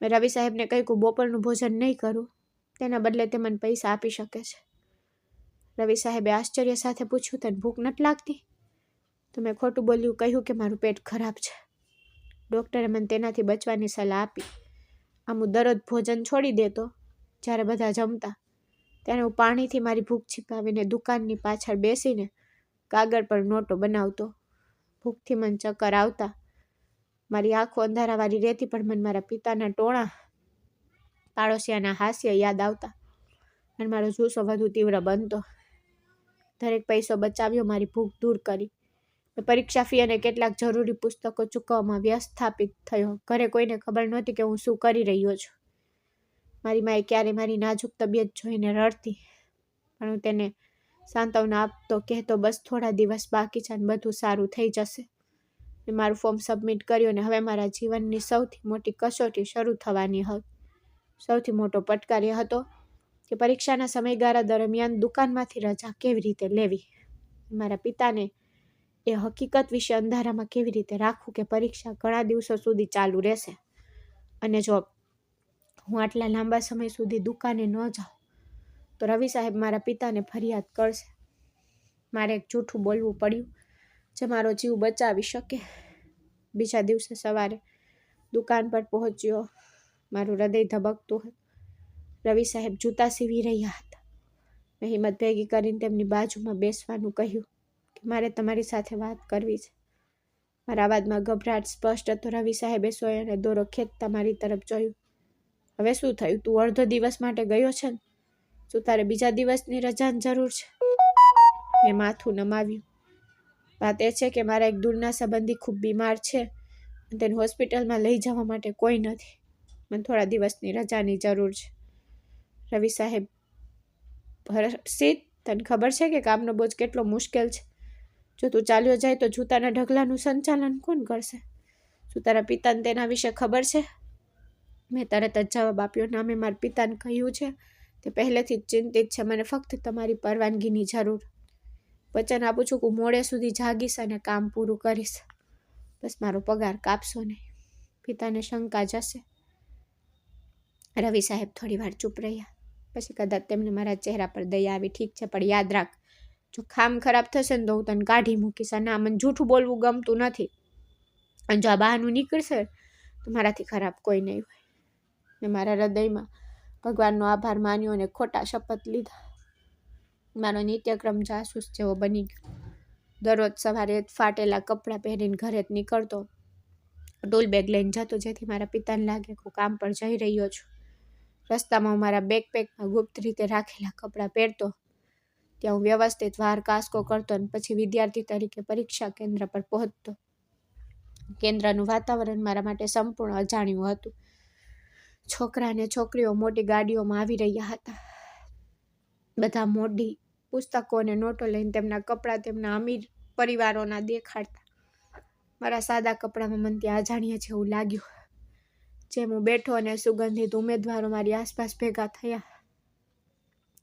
મેં રવિ સાહેબને કહ્યું કે બપોરનું ભોજન નહીં કરું, તેના બદલે તે મને પૈસા આપી શકે છે. રવિ સાહેબે આશ્ચર્ય સાથે પૂછ્યું, તને ભૂખ નથી લાગતી? તો મેં ખોટું બોલ્યું, કહ્યું કે મારું પેટ ખરાબ છે. ડૉક્ટરે મને તેનાથી બચવાની સલાહ આપી. આમ હું દરરોજ ભોજન છોડી દેતો. જ્યારે બધા જમતા ત્યારે હું પાણીથી મારી ભૂખ છીપાવીને દુકાનની પાછળ બેસીને કાગળ પર નોટો બનાવતો. ભૂખથી મને ચક્કર આવતા. મારી આંખો અંધારાવાળી રહેતી, પણ મને મારા પિતાના ટોણા, પાડોશિયાના હાસ્ય યાદ આવતા અને મારો જુસ્સો વધુ તીવ્ર બનતો. દરેક પૈસો બચાવ્યો, મારી ભૂખ દૂર કરી. મેં પરીક્ષા ફી અને કેટલાક જરૂરી પુસ્તકો ચૂકવવામાં વ્યવસ્થાપિત થયો. ઘરે કોઈને ખબર નહોતી કે હું શું કરી રહ્યો છું. મારી માએ ક્યારે મારી નાજુક તબિયત જોઈને રડતી, પણ હું તેને સાંત્વના આપતો, કહેતો બસ થોડા દિવસ બાકી છે અને બધું સારું થઈ જશે. મેં મારું ફોર્મ સબમિટ કર્યું અને હવે મારા જીવનની સૌથી મોટી કસોટી શરૂ થવાની હતી. સૌથી મોટો પડકાર એ હતો કે પરીક્ષાના સમયગાળા દરમિયાન દુકાનમાંથી રજા કેવી રીતે લેવી. મારા પિતાને એ હકીકત વિશે અંધારામાં કેવી રીતે રાખવું કે પરીક્ષા ઘણા દિવસો સુધી ચાલુ રહેશે અને જો હું આટલા લાંબા સમય સુધી દુકાને ન જાઉં તો રવિ સાહેબ મારા પિતાને ફરિયાદ કરશે. મારે એક જૂઠું બોલવું પડ્યું જે મારો જીવ બચાવી શકે. બીજા દિવસે સવારે દુકાન પર પહોંચ્યો. મારું હૃદય ધબકતું હતું. રવિ સાહેબ જૂતા સીવી રહ્યા હતા. મેં હિંમત ભેગી કરીને તેમની બાજુમાં બેસવાનું કહ્યું કે મારે તમારી સાથે વાત કરવી છે. મારા અવાજમાં ગભરાટ સ્પષ્ટ હતો. રવિ સાહેબે સોય અને દોરો ખેંચતા મારી તરફ જોયું. હવે શું થયું? તું અડધો દિવસ માટે ગયો છે ને? શું તારે બીજા દિવસની રજાની જરૂર છે? મેં માથું નમાવ્યું. વાત એ છે કે મારા એક દૂરના સંબંધી ખૂબ બીમાર છે અને તેને હોસ્પિટલમાં લઈ જવા માટે કોઈ નથી. મને થોડા દિવસની રજાની જરૂર છે. રવિ સાહેબ, હર્ષિત, તને ખબર છે કે કામનો બોજ કેટલો મુશ્કેલ છે? જો તું ચાલ્યો જાય તો જૂતાના ઢગલાનું સંચાલન કોણ કરશે? શું તારા પિતાને તેના વિશે ખબર છે? મેં તરત જ જવાબ આપ્યો, ના, મેં મારા પિતાને કહ્યું છે. તે પહેલેથી જ ચિંતિત છે. મને ફક્ત તમારી પરવાનગીની જરૂર. વચન આપું છું કે હું મોડે સુધી જાગીશ અને કામ પૂરું કરીશ. બસ મારો પગાર કાપશો નહીં. પિતાને શંકા જશે. રવિ સાહેબ થોડી વાર ચૂપ રહ્યા. પછી કદાચ તેમને મારા ચહેરા પર દયા આવી. ઠીક છે, પણ યાદ રાખ, જો કામ ખરાબ થશે ને તો હું તને કાઢી મૂકીશ. ના, મને જૂઠું બોલવું ગમતું નથી અને જો આ બહાનું નીકળશે તો મારાથી ખરાબ કોઈ નહીં હોય. મેં મારા હૃદયમાં ભગવાનનો આભાર માન્યો અને ખોટા શપથ લીધા. મારો નિત્યક્રમ જાસૂસ જેવો બની ગયો. દરરોજ સવારે ફાટેલા કપડાં પહેરીને ઘરે જ નીકળતો. ટૂલ બેગ લઈને જતો જેથી મારા પિતાને લાગે કે હું કામ પર જઈ રહ્યો છું. રસ્તામાં હું મારા બેકપેકમાં ગુપ્ત રીતે રાખેલા કપડાં પહેરતો. ત્યાં હું વ્યવસ્થિત વાર કાસકો કરતો અને પછી વિદ્યાર્થી તરીકે પરીક્ષા કેન્દ્ર પર પહોંચતો. કેન્દ્રનું વાતાવરણ મારા માટે સંપૂર્ણ અજાણ્યું હતું. છોકરા અને છોકરીઓ મોટી ગાડીઓમાં આવી રહ્યા હતા. બધા મોટી પુસ્તકો અને નોટો લઈને તેમના કપડાં તેમના અમીર પરિવારોના દેખાડતા. મારા સાદા કપડામાં મને ત્યાં અજાણ્યા જેવું લાગ્યું. જેમ હું બેઠો અને સુગંધિત ઉમેદવારો મારી આસપાસ ભેગા થયા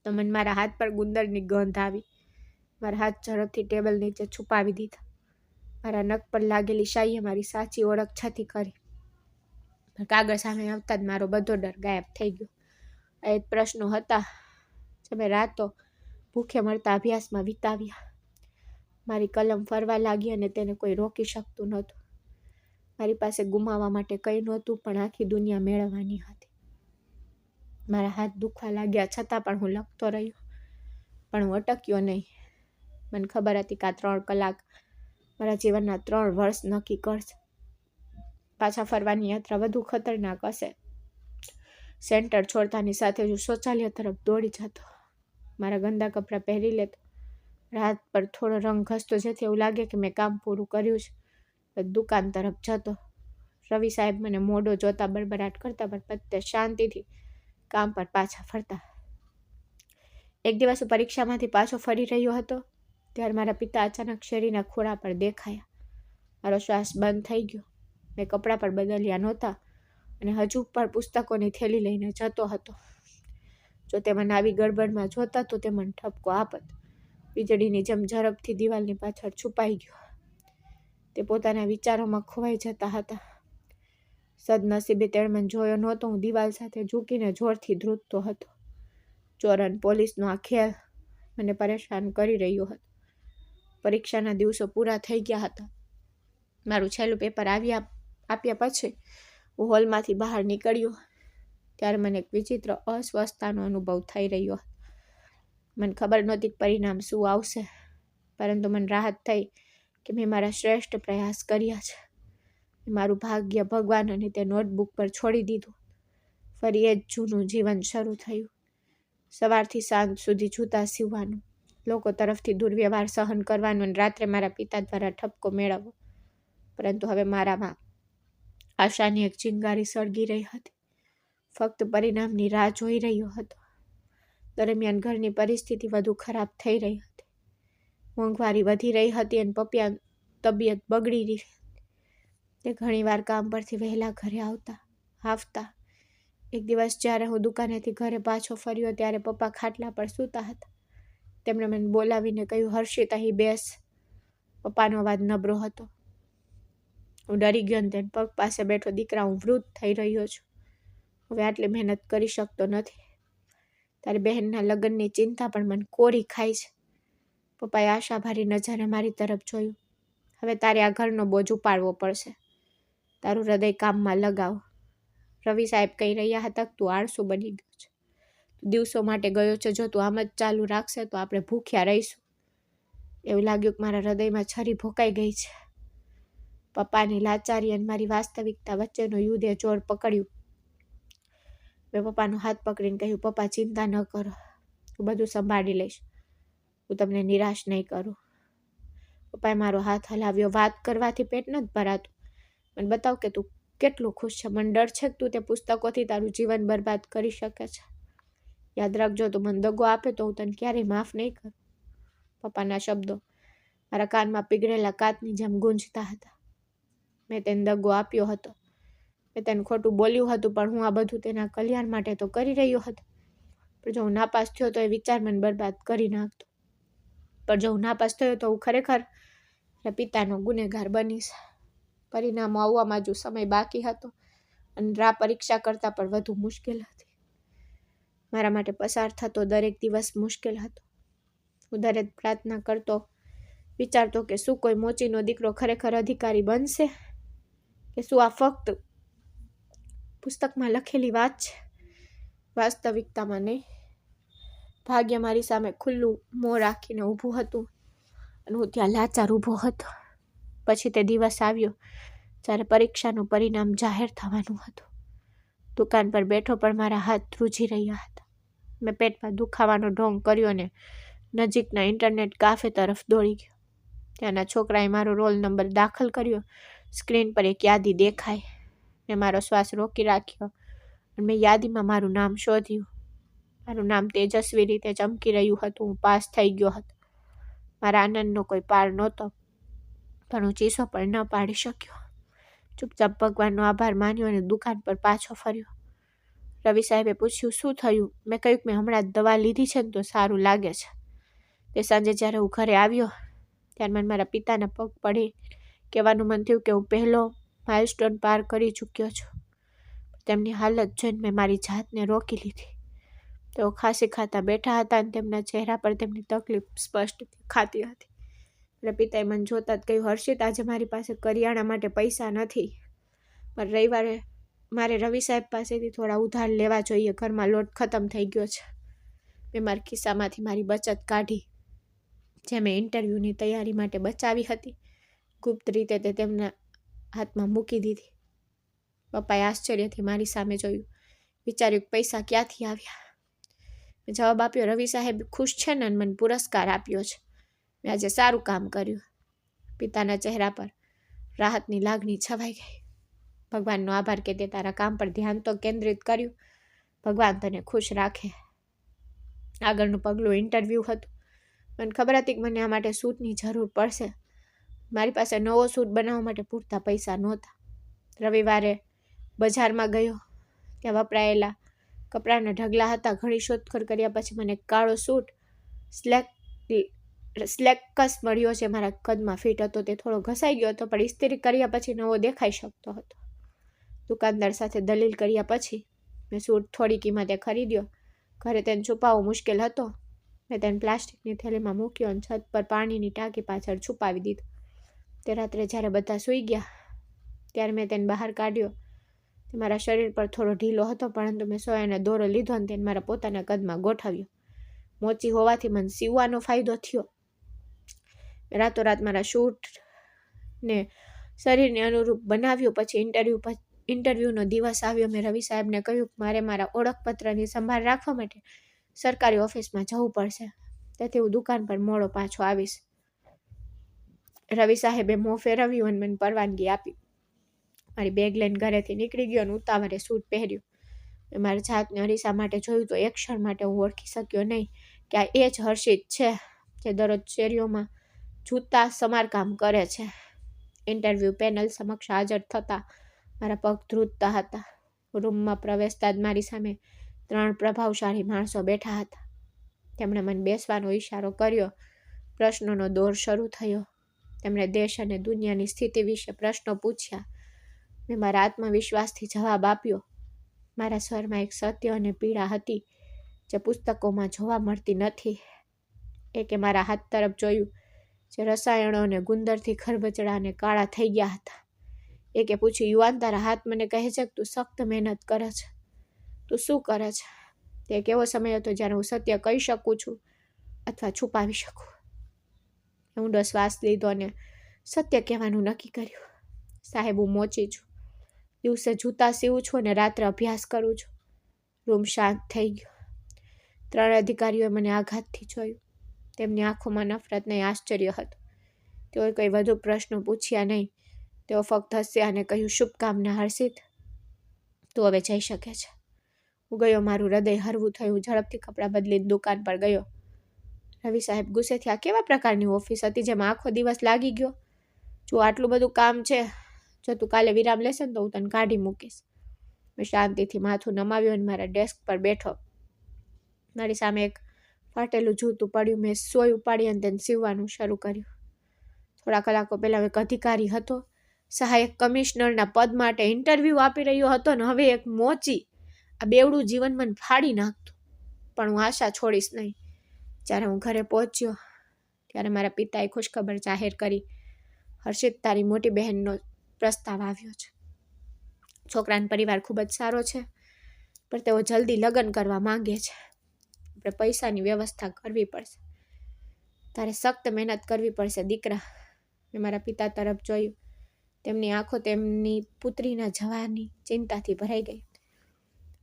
તો મને મારા હાથ પર ગુંદરની ગંધ આવી. મારા હાથ ઝડપથી ટેબલ નીચે છુપાવી દીધા. મારા નખ પર લાગેલી શાહીએ મારી સાચી ઓળખ છતી કરી. કાગળ સામે આવતા જ મારો બધો ડર ગાયબ થઈ ગયો. એ પ્રશ્નો હતા જે મેં રાતો ભૂખે મળતા અભ્યાસમાં વિતાવ્યા. મારી કલમ ફરવા લાગી અને તેને કોઈ રોકી શકતું નહોતું. મારી પાસે ગુમાવવા માટે કંઈ નહોતું, પણ આખી દુનિયા મેળવવાની હતી. મારા હાથ દુખવા લાગ્યા છતાં પણ હું લખતો રહ્યો. પણ હું અટક્યો નહીં. મને ખબર હતી કે આ 3 કલાક મારા જીવનના 3 વર્ષ નક્કી કરશે. પાછા ફરવાની યાત્રા વધુ ખતરનાક હશે. સેન્ટર છોડતાની સાથે હું શૌચાલય તરફ દોડી જતો. મારા ગંદા કપડાં પહેરી લેતો. હાથ પર થોડો રંગ ઘસતો જેથી એવું લાગે કે મેં કામ પૂરું કર્યું છે. દુકાન તરફ જતો. રવિ સાહેબ મને મોઢો જોતા બડબડાટ કરતા પણ પત્તે શાંતિથી કામ પર પાછા ફરતા. એક દિવસ હું પરીક્ષામાંથી પાછો ફરી રહ્યો હતો ત્યારે મારા પિતા અચાનક શેરીના ખૂણા પર દેખાયા. મારો શ્વાસ બંધ થઈ ગયો. મેં કપડાં પણ બદલ્યા નહોતા અને હજુ પણ પુસ્તકોની થેલી લઈને જતો હતો. જો તે મને આવી ગડબડમાં જોતા તો તે મને ઠપકો આપત. વીજળીની જેમ ઝડપથી દિવાલની પાછળ છુપાઈ ગયો. તે પોતાના વિચારોમાં ખોવાઈ જતા હતા. સદનસીબે તેણે મને જોયો નહોતો. હું દિવાલ સાથે ઝૂકીને જોરથી ધ્રુજતો હતો. ચોર અને પોલીસનો આ ખેલ મને પરેશાન કરી રહ્યો હતો. પરીક્ષાના દિવસો પૂરા થઈ ગયા હતા. મારું છેલ્લું પેપર આપ્યા પછી હું હોલમાંથી બહાર નીકળ્યો ત્યારે મને એક વિચિત્ર અસ્વસ્થતાનો અનુભવ થઈ રહ્યો હતો. મને ખબર નહોતી કે પરિણામ શું આવશે, પરંતુ મને રાહત થઈ કે મેં મારા શ્રેષ્ઠ પ્રયાસ કર્યા છે. મારું ભાગ્ય, ભગવાન અને તે નોટબુક પર છોડી દીધું. ફરી એ જ જૂનું જીવન શરૂ થયું. સવારથી સાંજ સુધી જૂતા સીવવાનું, લોકો તરફથી દુર્વ્યવહાર સહન કરવાનું અને રાત્રે મારા પિતા દ્વારા ઠપકો મેળવવો. પરંતુ હવે મારામાં આશાની એક ચિંગારી સળગી રહી હતી. ફક્ત પરિણામની રાહ જોઈ રહ્યો હતો. દરમિયાન ઘરની પરિસ્થિતિ વધુ ખરાબ થઈ રહી હતી. મોંઘવારી વધી રહી હતી અને પપિયાની તબિયત બગડી રહી. તે ઘણીવાર કામ પરથી વહેલા ઘરે આવતા. એક દિવસ જ્યારે હું દુકાનેથી ઘરે પાછો ફર્યો ત્યારે પપ્પા ખાટલા પર સૂતા હતા. તેમણે મને બોલાવીને કહ્યું, હર્ષિત, અહીં બેસ. પપ્પાનો અવાજ નબળો હતો. હું ડરી ગયો અને તેને પગ પાસે બેઠો. દીકરા, હું વૃદ્ધ થઈ રહ્યો છું. હવે આટલી મહેનત કરી શકતો નથી. તારી બહેનના લગ્નની ચિંતા પણ મને કોરી ખાય છે. પપ્પાએ આશાભરી નજરે મારી તરફ જોયું. હવે તારે આ ઘરનો બોજ ઉપાડવો પડશે. તારું હૃદય કામમાં લગાવ. રવિ સાહેબ કહી રહ્યા હતા કે તું આળસુ બની ગયો છે. તું દિવસો માટે ગયો છે. જો તું આમ જ ચાલુ રાખશે તો આપણે ભૂખ્યા રહીશું. એવું લાગ્યું કે મારા હૃદયમાં છરી ભોકાઈ ગઈ છે. પપ્પાની લાચારી અને મારી વાસ્તવિકતા વચ્ચેનું યુદ્ધે જોર પકડ્યું. મેં પપ્પાનો હાથ પકડીને કહ્યું, પપ્પા, ચિંતા ન કરો. હું બધું સંભાળી લઈશ. હું તમને નિરાશ નહીં કરું. પપ્પાએ મારો હાથ હલાવ્યો. વાત કરવાથી પેટ નથી ભરાતું. મને બતાવ કે તું કેટલું ખુશ છે. મને ડર છે કે તું તે પુસ્તકોથી તારું જીવન બરબાદ કરી શકે છે. યાદ રાખજો, તું મને દગો આપે તો હું તને ક્યારેય માફ નહીં કરું. પપ્પાના શબ્દો મારા કાનમાં પીગળેલા કાચની જેમ ગૂંજતા હતા. મેં તેને દગો આપ્યો હતો. મેં તેને ખોટું બોલ્યું હતું, પણ હું આ બધું તેના કલ્યાણ માટે તો કરી રહ્યો હતો. પણ જો હું નાપાસ થયો તો એ વિચાર મને બરબાદ કરી નાખતો. પણ જો હું નાપાસ થયો તો હું ખરેખર પિતાનો ગુનેગાર બનીશ. પરિણામો આવવામાં જો સમય બાકી હતો અને પરીક્ષા કરતાં પણ વધુ મુશ્કેલ હતી. મારા માટે પસાર થતો દરેક દિવસ મુશ્કેલ હતો. હું દરેક પ્રાર્થના કરતો, વિચારતો કે શું કોઈ મોચીનો દીકરો ખરેખર અધિકારી બનશે, કે શું આ ફક્ત પુસ્તકમાં લખેલી વાત છે, વાસ્તવિકતામાં નહીં. ભાગ્ય મારી સામે ખુલ્લું મોં રાખીને ઊભું હતું અને હું ત્યાં લાચાર ઊભો હતો. પછી તે દિવસ આવ્યો જ્યારે પરીક્ષાનું પરિણામ જાહેર થવાનું હતું. દુકાન પર બેઠો પણ મારા હાથ ધ્રુજી રહ્યા હતા. મેં પેટમાં દુખાવાનો ઢોંગ કર્યો અને નજીકના ઇન્ટરનેટ કાફે તરફ દોડી ગયો. ત્યાંના છોકરાએ મારો રોલ નંબર દાખલ કર્યો. સ્ક્રીન પર એક યાદી દેખાઈ. મેં મારો શ્વાસ રોકી રાખ્યો અને મેં યાદીમાં મારું નામ શોધ્યું. મારું નામ તેજસ્વી રીતે ચમકી રહ્યું હતું. હું પાસ થઈ ગયો હતો. મારા આનંદનો કોઈ પાર નહોતો, પણ હું ચીસો પણ ન પાડી શક્યો. ચૂપચાપ ભગવાનનો આભાર માન્યો અને દુકાન પર પાછો ફર્યો. રવિ સાહેબે પૂછ્યું, શું થયું? મેં કહ્યું કે મેં હમણાં જ દવા લીધી છે ને તો સારું લાગે છે. તે સાંજે જ્યારે હું ઘરે આવ્યો ત્યારે મને મારા પિતાના પગ પડી કહેવાનું મન થયું કે હું પહેલો માઇલસ્ટોન પાર કરી ચૂક્યો છું. તેમની હાલત જોઈને મેં મારી જાતને રોકી લીધી. તેઓ ખાંસી ખાતા બેઠા હતા અને તેમના ચહેરા પર તેમની તકલીફ સ્પષ્ટ દેખાતી હતી. મારા પિતાએ મને જોતા જ કહ્યું, હર્ષિત, આજે મારી પાસે કરિયાણા માટે પૈસા નથી. પણ રવિવારે મારે રવિ સાહેબ પાસેથી થોડા ઉધાર લેવા જોઈએ. ઘરમાં લોટ ખતમ થઈ ગયો છે. મેં મારા ખિસ્સામાંથી મારી બચત કાઢી, જે મેં ઇન્ટરવ્યૂની તૈયારી માટે બચાવી હતી. ગુપ્ત રીતે તે તેમના હાથમાં મૂકી દીધી. પપ્પાએ આશ્ચર્યથી મારી સામે જોયું. વિચાર્યું કે પૈસા ક્યાંથી આવ્યા. મેં જવાબ આપ્યો, રવિ સાહેબ ખુશ છે ને મને પુરસ્કાર આપ્યો છે. મેં આજે સારું કામ કર્યું. પિતાના ચહેરા પર રાહતની લાગણી છવાઈ ગઈ. ભગવાનનો આભાર કે તે તારા કામ પર ધ્યાન તો કેન્દ્રિત કર્યું. ભગવાન તને ખુશ રાખે. આગળનું પગલું ઇન્ટરવ્યૂ હતું. મને ખબર હતી કે મને આ માટે સૂટની જરૂર પડશે. મારી પાસે નવો સૂટ બનાવવા માટે પૂરતા પૈસા નહોતા. રવિવારે બજારમાં ગયો. ત્યાં વપરાયેલા કપડાના ઢગલા હતા. ઘણી શોધખોળ કર્યા પછી મને કાળો સૂટ સ્લેકસ મળ્યો છે. મારા કદમાં ફિટ હતો. તે થોડો ઘસાઈ ગયો હતો, પણ ઇસ્ત્રી કર્યા પછી નવો દેખાઈ શકતો હતો. દુકાનદાર સાથે દલીલ કર્યા પછી મેં સૂટ થોડી કિંમતે ખરીદ્યો. ઘરે તેને છુપાવવો મુશ્કેલ હતો. મેં તેને પ્લાસ્ટિકની થેલીમાં મૂક્યો અને છત પર પાણીની ટાંકી પાછળ છુપાવી દીધો. તે રાત્રે જ્યારે બધા સૂઈ ગયા ત્યારે મેં તેને બહાર કાઢ્યો. તે મારા શરીર પર થોડો ઢીલો હતો, પરંતુ મેં સોયાનો દોરો લીધો અને તેને મારા પોતાના કદમાં ગોઠવ્યો. મોચી હોવાથી મને સીવવાનો ફાયદો થયો. રાતોરાત મારા શૂટને શરીરને અનુરૂપ બનાવ્યું. પછી ઇન્ટરવ્યૂનો દિવસ આવ્યો. મેં રવિ સાહેબને કહ્યું કે મારે મારા ઓળખપત્રની સંભાળ રાખવા માટે સરકારી ઓફિસમાં જવું પડશે, તેથી હું દુકાન પર મોડો પાછો આવીશ. રવિ સાહેબે મોં ફેરવ્યું અને મને પરવાનગી આપી. મારી બેગ લઈને ઘરેથી નીકળી ગયો અને ઉતાવળે સૂટ પહેર્યું. મેં મારી જાતને અરીસા માટે જોયું તો એક ક્ષણ માટે હું ઓળખી શક્યો નહીં કે આ એ જ હર્ષિત છે જે દરરોજ શેરીઓમાં જૂતા સમારકામ કરે છે. ઇન્ટરવ્યૂ પેનલ સમક્ષ હાજર થતાં મારા પગ ધ્રુજતા હતા. રૂમમાં પ્રવેશતા જ મારી સામે 3 પ્રભાવશાળી માણસો બેઠા હતા. તેમણે મને બેસવાનો ઈશારો કર્યો. પ્રશ્નોનો દોર શરૂ થયો. તેમણે દેશ અને દુનિયાની સ્થિતિ વિશે પ્રશ્નો પૂછ્યા. મેં મારા આત્મવિશ્વાસથી જવાબ આપ્યો. મારા સ્વરમાં એક સત્ય અને પીડા હતી જે પુસ્તકોમાં જોવા મળતી નથી. એકે મારા હાથ તરફ જોયું જે રસાયણો અને ગુંદરથી ખરબચડા અને કાળા થઈ ગયા હતા. એકે પૂછ્યું, યુવાન, તારા હાથ મને કહે છે કે તું સખ્ત મહેનત કરે છે. તું શું કરે છે? તે એક એવો સમય હતો જ્યારે હું સત્ય કહી શકું છું અથવા છુપાવી શકું. ઊંડો શ્વાસ લીધો અને સત્ય કહેવાનું નક્કી કર્યું. સાહેબ, હું મોચી છું. દિવસે જૂતા સીવું છું અને રાત્રે અભ્યાસ કરું છું. રૂમ શાંત થઈ ગયો. 3 અધિકારીઓએ મને આઘાતથી જોયું. તેમની આંખોમાં નફરત નહીં, આશ્ચર્ય હતું. તેઓએ કંઈ વધુ પ્રશ્નો પૂછ્યા નહીં. તેઓ ફક્ત હસ્યા અને કહ્યું, શુભકામના હર્ષિત, તું હવે જઈ શકે છે. હું ગયો. મારું હૃદય હરવું થયું. ઝડપથી કપડાં બદલીને દુકાન પર ગયો. રવિ સાહેબ ગુસ્સેથી, આ કેવા પ્રકારની ઓફિસ હતી જેમાં આખો દિવસ લાગી ગયો? જો આટલું બધું કામ છે, જો તું કાલે વિરામ લેશે ને તો હું તને કાઢી મૂકીશ. મેં શાંતિથી માથું નમાવ્યું અને મારા ડેસ્ક પર બેઠો. મારી સામે એક ફાટેલું જૂતું પડ્યું. મેં સોય ઉપાડી અને તેને સીવવાનું શરૂ કર્યું. થોડા કલાકો પહેલાં એક અધિકારી હતો, સહાયક કમિશનરના પદ માટે ઇન્ટરવ્યૂ આપી રહ્યો હતો ને હવે એક મોચી. આ બેવડું જીવન મને ફાડી નાખતું. પણ હું આશા છોડીશ નહીં. જ્યારે હું ઘરે પહોંચ્યો ત્યારે મારા પિતાએ ખુશખબર જાહેર કરી, હર્ષિત, તારી મોટી બહેનનો પ્રસ્તાવ આવ્યો છે. છોકરાનો પરિવાર ખૂબ જ સારો છે, પણ તેઓ જલ્દી લગ્ન કરવા માંગે છે. આપણે પૈસાની વ્યવસ્થા કરવી પડશે. તારે સખ્ત મહેનત કરવી પડશે દીકરા. મેં મારા પિતા તરફ જોયું. તેમની આંખો તેમની પુત્રીના જવાની ચિંતાથી ભરાઈ ગઈ.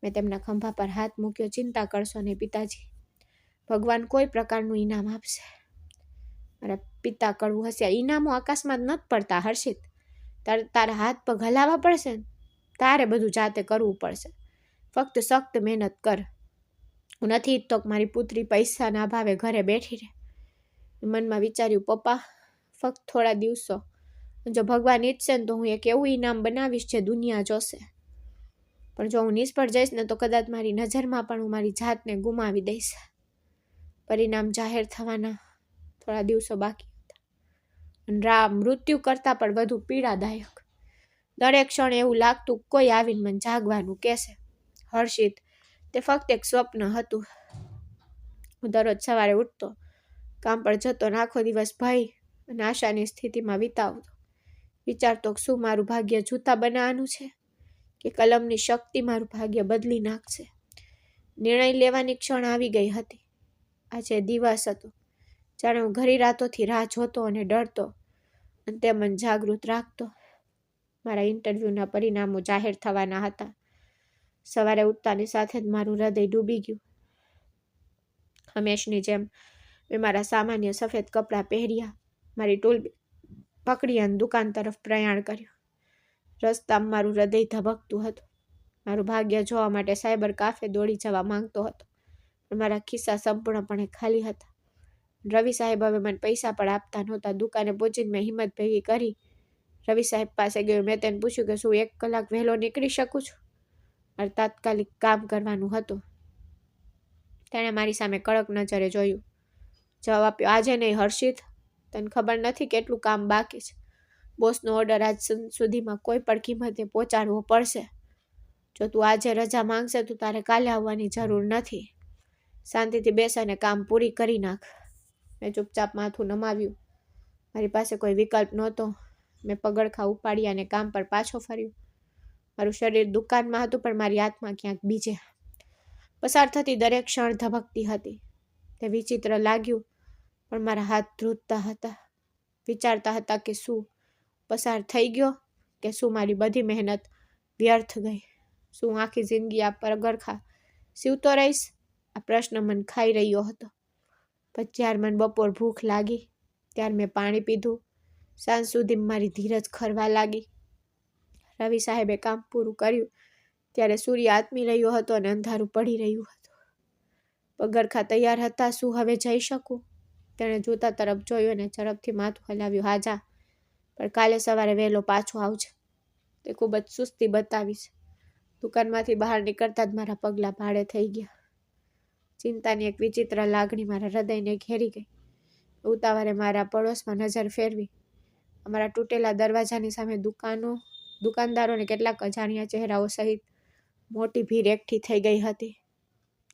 મેં તેમના ખંભા પર હાથ મૂક્યો. ચિંતા કરશો નહીં પિતાજી, ભગવાન કોઈ પ્રકારનું ઇનામ આપશે. મારા પિતા કડવું હસ્યા. ઇનામો આકાશમાં જ નથી પડતા હર્ષિત. તારા હાથ પગ હલાવવા પડશે ને તારે બધું જાતે કરવું પડશે. ફક્ત સખ્ત મહેનત કર. હું નથી ઈચ્છતો કે મારી પુત્રી પૈસાના અભાવે ઘરે બેઠી રહે. મનમાં વિચાર્યું, પપ્પા, ફક્ત થોડા દિવસો. જો ભગવાન ઈચ્છશે ને તો હું એક એવું ઇનામ બનાવીશ જે દુનિયા જોશે. પણ જો હું નિષ્ફળ જઈશ ને તો કદાચ મારી નજરમાં પણ હું મારી જાતને ગુમાવી દઈશ. પરિણામ જાહેર થવાના થોડા દિવસો બાકી હતા. મૃત્યુ કરતાં પણ વધુ પીડાદાયક. દરેક ક્ષણ એવું લાગતું કોઈ આવીને મને જાગવાનું કહેશે. હર્ષિત, તે ફક્ત એક સ્વપ્ન હતું. હું દરરોજ સવારે ઉઠતો, કામ પર જતો અને આખો દિવસ ભય અને આશાની સ્થિતિમાં વિતાવતો. વિચારતો શું મારું ભાગ્ય જૂતા બનાવવાનું છે કે કલમની શક્તિ મારું ભાગ્ય બદલી નાખશે. નિર્ણય લેવાની ક્ષણ આવી ગઈ હતી. આજે દિવસ હતો જાણે હું ઘણી રાતોથી રાહ જોતો અને ડરતો અને તે મને જાગૃત રાખતો. મારા ઇન્ટરવ્યૂના પરિણામો જાહેર થવાના હતા. સવારે ઉઠતાની સાથે જ મારું હૃદય ડૂબી ગયું. હંમેશની જેમ મેં મારા સામાન્ય સફેદ કપડાં પહેર્યા, મારી ટૂલ પકડી અને દુકાન તરફ પ્રયાણ કર્યું. રસ્તામાં મારું હૃદય ધબકતું હતું. મારું ભાગ્ય જોવા માટે સાયબર કાફે દોડી જવા માંગતો હતો, પણ મારા ખિસ્સા સંપૂર્ણપણે ખાલી હતા. રવિ સાહેબ હવે મને પૈસા પણ આપતા નહોતા. દુકાને પહોંચીને મેં હિંમત ભેગી કરી રવિ સાહેબ પાસે ગયો. મેં તેને પૂછ્યું કે શું 1 કલાક વહેલો નીકળી શકું છું? મારે તાત્કાલિક કામ કરવાનું હતું. તેણે મારી સામે કડક નજરે જોયું. જવાબ આપ્યો, આજે નહીં હર્ષિત, તને ખબર નથી કેટલું કામ બાકી છે. બોસનો ઓર્ડર આજ સુધીમાં કોઈ પણ કિંમતે પહોંચાડવો પડશે. જો તું આજે રજા માંગશે તો તારે કાલે આવવાની જરૂર નથી. શાંતિથી બેસ અને કામ પૂરી કરી નાખ. મેં ચૂપચાપ માથું નમાવ્યું. મારી પાસે કોઈ વિકલ્પ નહોતો. મેં પગરખાં ઉપાડ્યા અને કામ પર પાછો ફર્યો. મારું શરીર દુકાનમાં હતું પણ મારી આત્મા ક્યાંક બીજે. પસાર થતી દરેક ક્ષણ ધબકતી હતી. તે વિચિત્ર લાગ્યું, પણ મારા હાથ ધ્રુજતા હતા. વિચારતા હતા કે શું પસાર થઈ ગયો કે શું મારી બધી મહેનત વ્યર્થ ગઈ? શું આખી જિંદગી આ પગરખાં સીવતો રહીશ? આ પ્રશ્ન મને ખાઈ રહ્યો હતો. પછી જ્યારે મને બપોર ભૂખ લાગી ત્યારે મેં પાણી પીધું. સાંજ સુધી મારી ધીરજ ખરવા લાગી. રવિ સાહેબે કામ પૂરું કર્યું ત્યારે સૂર્ય આથમી રહ્યો હતો અને અંધારું પડી રહ્યું હતું. પગરખાં તૈયાર હતા. શું હવે જઈ શકું? તેણે જૂતા તરફ જોયું અને ઝડપથી માથું હલાવ્યું. હા જા, પણ કાલે સવારે વહેલો પાછો આવજે. તે ખૂબ જ સુસ્તી બતાવીશ. દુકાનમાંથી બહાર નીકળતા જ મારા પગલાં ભાડે થઈ ગયા. ચિંતાની એક વિચિત્ર લાગણી મારા હૃદયને ઘેરી ગઈ. ઉતાવળે મારા પડોશમાં નજર ફેરવી. અમારા તૂટેલા દરવાજાની સામે દુકાનદારો અને કેટલાક અજાણ્યા ચહેરાઓ સહિત મોટી ભીડ એકઠી થઈ ગઈ હતી.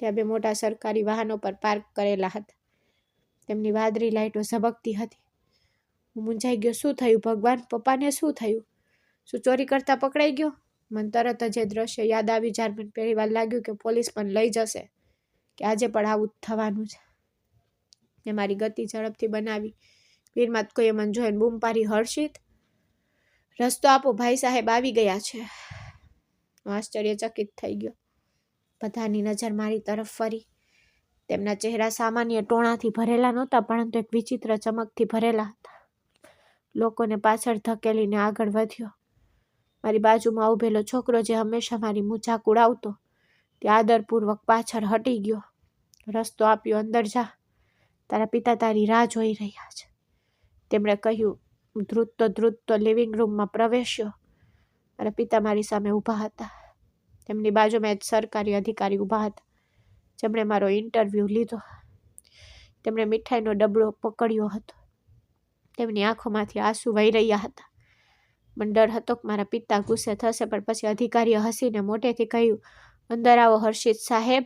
ત્યાં બે મોટા સરકારી વાહનો પર પાર્ક કરેલા હતા. તેમની વાદળી લાઇટો ઝબકતી હતી. હું મૂંઝાઈ ગયો. શું થયું ભગવાન? પપ્પાને શું થયું? શું ચોરી કરતા પકડાઈ ગયો? મને તરત જ એ દ્રશ્ય યાદ આવી. જ્યારે મને પહેલી વાર લાગ્યું કે પોલીસ પણ લઈ જશે, કે આજે પણ આવું જ થવાનું છે. મેં મારી ગતિ ઝડપથી બનાવી. ભીડમાં કોઈએ મને જોઈને બૂમ પાડી, હર્ષિત, રસ્તો આપો, ભાઈ સાહેબ આવી ગયા છે. હું આશ્ચર્યચકિત થઈ ગયો. બધાની નજર મારી તરફ ફરી. તેમના ચહેરા સામાન્ય ટોણાથી ભરેલા નહોતા, પરંતુ એક વિચિત્ર ચમકથી ભરેલા હતા. લોકોને પાછળ ધકેલીને આગળ વધ્યો. મારી બાજુમાં ઊભેલો છોકરો, જે હંમેશા મારી મજાક ઉડાવતો, તે આદરપૂર્વક પાછળ હટી ગયો. રસ્તો આપ્યો, અંદર જા. તારા પિતા તારી રાહ જોઈ રહ્યા છે, તેમણે કહ્યું. ધ્રુજતો લિવિંગ રૂમમાં પ્રવેશ્યો. મારા પિતા મારી સામે ઊભા હતા. તેમની બાજુમાં એક સરકારી અધિકારી ઊભા હતા, જેમણે મારો ઇન્ટરવ્યૂ લીધો. તેમણે મીઠાઈનો ડબલો પકડ્યો હતો. તેમની આંખોમાંથી આંસુ વહી રહ્યા હતા. મને ડર હતો કે મારા પિતા ગુસ્સે થશે, પણ પછી અધિકારીએ હસીને મોટેથી કહ્યું, અંદર આવો હર્ષિત સાહેબ,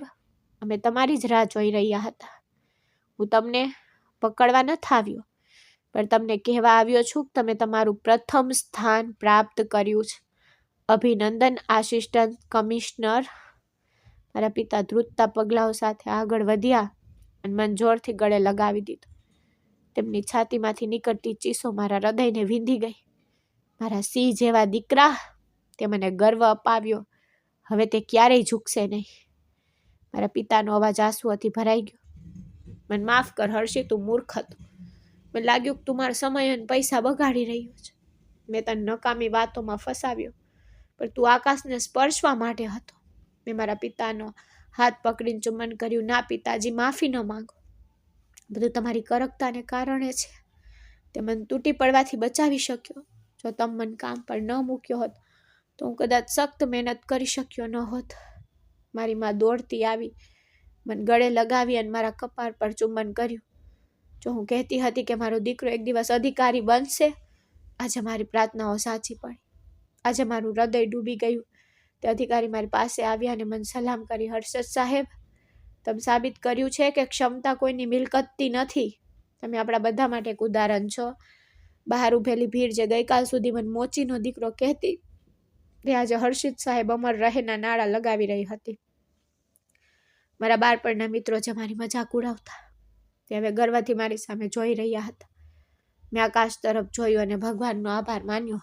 અમે તમારી જ રાહ જોઈ રહ્યા હતા. હું તમને પકડવા નથી આવ્યો, પણ તમને કહેવા આવ્યો છું કે તમે તમારું પ્રથમ સ્થાન પ્રાપ્ત કર્યું છે. અભિનંદન, આસિસ્ટન્ટ કમિશનર. મારા પિતા ધ્રુજતા પગલાઓ સાથે આગળ વધ્યા અને મને જોરથી ગળે લગાવી દીધો. તેમની છાતીમાંથી નીકળતી ચીસો મારા હૃદયને વીંધી ગઈ. મારા સિંહ જેવા દીકરા, તે મને ગર્વ અપાવ્યો. હવે તે ક્યારેય ઝૂકશે નહીં. મારા પિતાનો અવાજ આંસુઓથી ભરાઈ ગયો. મને માફ કર હર્ષિત, તું મૂર્ખ હતો. મને લાગ્યું કે તું મારો સમય અને પૈસા બગાડી રહ્યો છે. મેં તને નકામી વાતોમાં ફસાવ્યો, પણ તું આકાશને સ્પર્શવા માટે હતો. મેં મારા પિતાનો હાથ પકડીને ચુંબન કર્યું. ના પિતાજી, માફી ન માંગો. બધું તમારી કરકતાને કારણે છે. તે મને તૂટી પડવાથી બચાવી શક્યો. જો તમે મને કામ પર ન મૂક્યો હોત તો હું કદાચ સખ્ત મહેનત કરી શક્યો ન હોત. મારી માં દોડતી આવી, મને ગળે લગાવી અને મારા કપાળ પર ચુંબન કર્યું. જો હું કહેતી હતી કે મારો દીકરો એક દિવસ અધિકારી બનશે, આજે મારી પ્રાર્થનાઓ સાચી પડી. આજે મારું હૃદય ડૂબી ગયું. તે અધિકારી મારી પાસે આવ્યા અને મને સલામ કરી. હર્ષદ સાહેબ, તમે સાબિત કર્યું છે કે ક્ષમતા કોઈની મિલકતથી નથી. તમે આપણા બધા માટે એક ઉદાહરણ છો. બહાર ઉભેલી ભીડ, જે ગઈકાલ સુધી મને મોચીનો દીકરો કહેતી, તે આજે હર્ષિત સાહેબ અમર રહેના નારા લગાવી રહી હતી. મારા બાળપણના મિત્રો, જે મારી મજાક ઉડાવતા, તે હવે ગર્વથી મારી સામે જોઈ રહ્યા હતા. મેં આકાશ તરફ જોયું અને ભગવાનનો આભાર માન્યો,